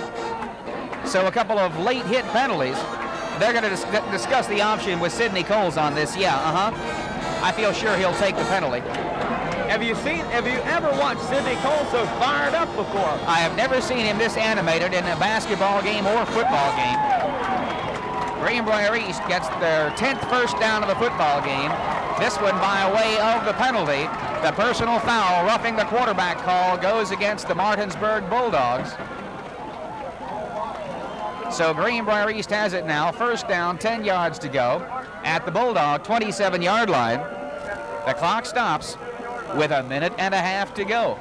Speaker 1: So a couple of late hit penalties. They're going to discuss the option with Sidney Coles on this. Yeah, I feel sure he'll take the penalty.
Speaker 2: Have you ever watched Sidney Coles so fired up before?
Speaker 1: I have never seen him this animated in a basketball game or football game. Greenbrier East gets their 10th first down of the football game. This one by way of the penalty. The personal foul, roughing the quarterback call, goes against the Martinsburg Bulldogs. So Greenbrier East has it now. First down, 10 yards to go at the Bulldog 27-yard line. The clock stops with 1.5 minutes to go.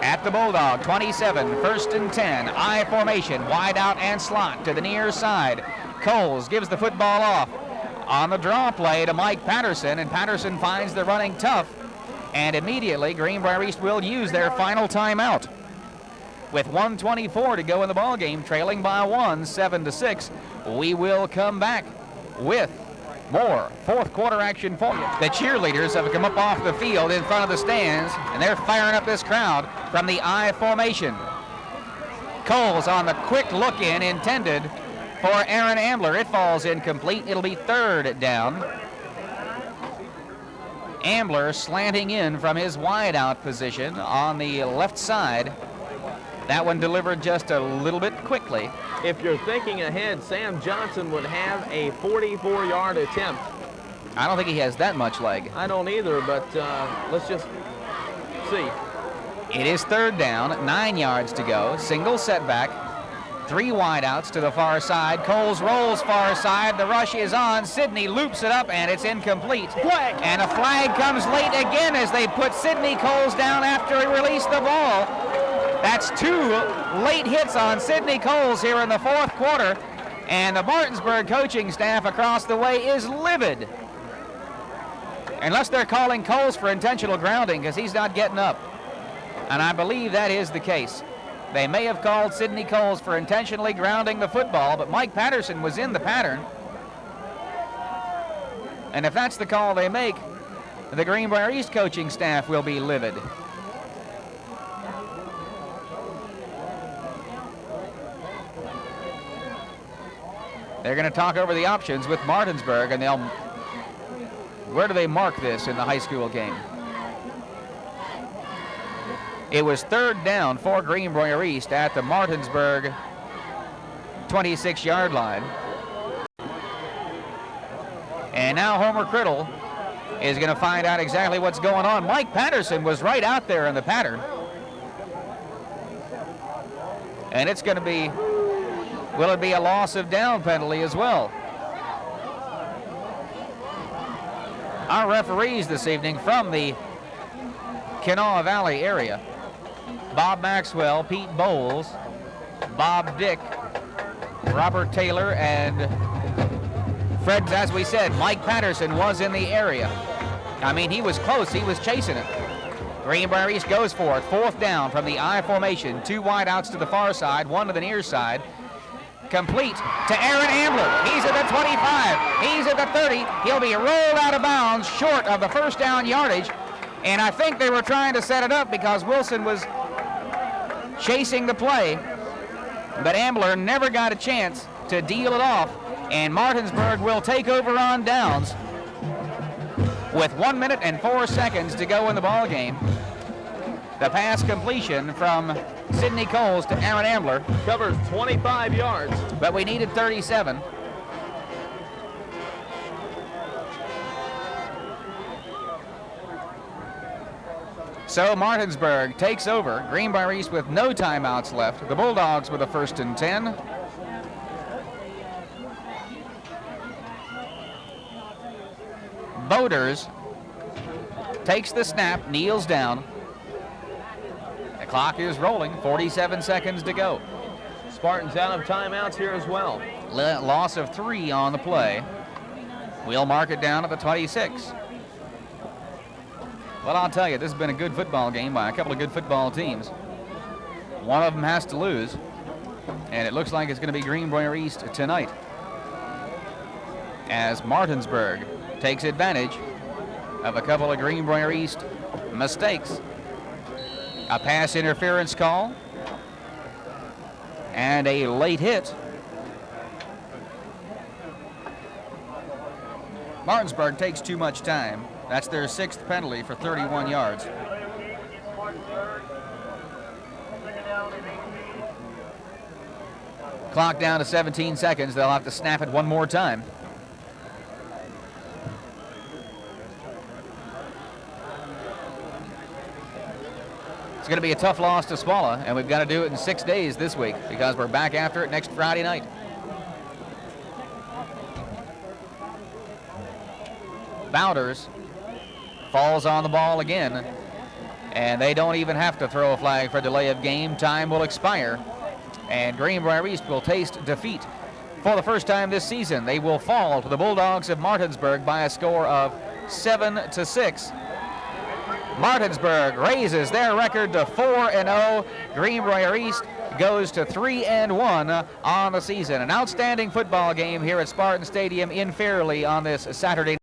Speaker 1: At the Bulldog 27, 1st and 10. I formation, wide out and slot to the near side. Coles gives the football off. On the draw play to Mike Patterson, and Patterson finds the running tough. And immediately Greenbrier East will use their final timeout. With 1:24 to go in the ball game, trailing by 1, 7-6, we will come back with more 4th quarter action for you. The cheerleaders have come up off the field in front of the stands, and they're firing up this crowd from the I formation. Coles on the quick look-in intended for Aaron Ambler. It falls incomplete. It'll be 3rd down. Ambler slanting in from his wide-out position on the left side. That one delivered just a little bit quickly.
Speaker 2: If you're thinking ahead, Sam Johnson would have a 44-yard attempt.
Speaker 1: I don't think he has that much leg.
Speaker 2: I don't either, but let's just see.
Speaker 1: It is 3rd down, 9 yards to go. Single setback. 3 wideouts to the far side. Coles rolls far side. The rush is on. Sidney loops it up, and it's incomplete.
Speaker 2: Flag.
Speaker 1: And a flag comes late again as they put Sidney Coles down after he released the ball. That's 2 late hits on Sidney Coles here in the 4th quarter. And the Martinsburg coaching staff across the way is livid. Unless they're calling Coles for intentional grounding because he's not getting up. And I believe that is the case. They may have called Sidney Coles for intentionally grounding the football, but Mike Patterson was in the pattern. And if that's the call they make, the Greenbrier East coaching staff will be livid. They're going to talk over the options with Martinsburg, and they'll... Where do they mark this in the high school game? It was 3rd down for Greenbrier East at the Martinsburg 26-yard line. And now Homer Criddle is going to find out exactly what's going on. Mike Patterson was right out there in the pattern. And it's going to be, will it be a loss of down penalty as well? Our referees this evening from the Kanawha Valley area: Bob Maxwell, Pete Bowles, Bob Dick, Robert Taylor, and Fred, as we said, Mike Patterson was in the area. I mean, he was close. He was chasing it. Greenbrier East goes for it. 4th down from the I formation. 2 wide outs to the far side, 1 to the near side. Complete to Aaron Ambler. He's at the 25. He's at the 30. He'll be rolled out of bounds short of the first down yardage. And I think they were trying to set it up because Wilson was chasing the play. But Ambler never got a chance to deal it off. And Martinsburg will take over on downs with 1 minute and 4 seconds to go in the ball game. The pass completion from Sidney Coles to Aaron Ambler.
Speaker 2: Covers 25 yards.
Speaker 1: But we needed 37. So Martinsburg takes over. Greenbrier East with no timeouts left. The Bulldogs with a 1st and 10. Boders takes the snap, kneels down. The clock is rolling, 47 seconds to go.
Speaker 2: Spartans out of timeouts here as well.
Speaker 1: Loss of 3 on the play. We'll mark it down at the 26. Well, I'll tell you, this has been a good football game by a couple of good football teams. One of them has to lose, and it looks like it's going to be Greenbrier East tonight, as Martinsburg takes advantage of a couple of Greenbrier East mistakes. A pass interference call and a late hit. Martinsburg takes too much time. That's their 6th penalty for 31 yards. Clock down to 17 seconds. They'll have to snap it one more time. It's going to be a tough loss to swallow, and we've got to do it in 6 days this week because we're back after it next Friday night. Bowders falls on the ball again, and they don't even have to throw a flag for delay of game. Time will expire, and Greenbrier East will taste defeat. For the first time this season, they will fall to the Bulldogs of Martinsburg by a score of 7-6. Martinsburg raises their record to 4-0. Greenbrier East goes to 3-1 on the season. An outstanding football game here at Spartan Stadium in Fairley on this Saturday night.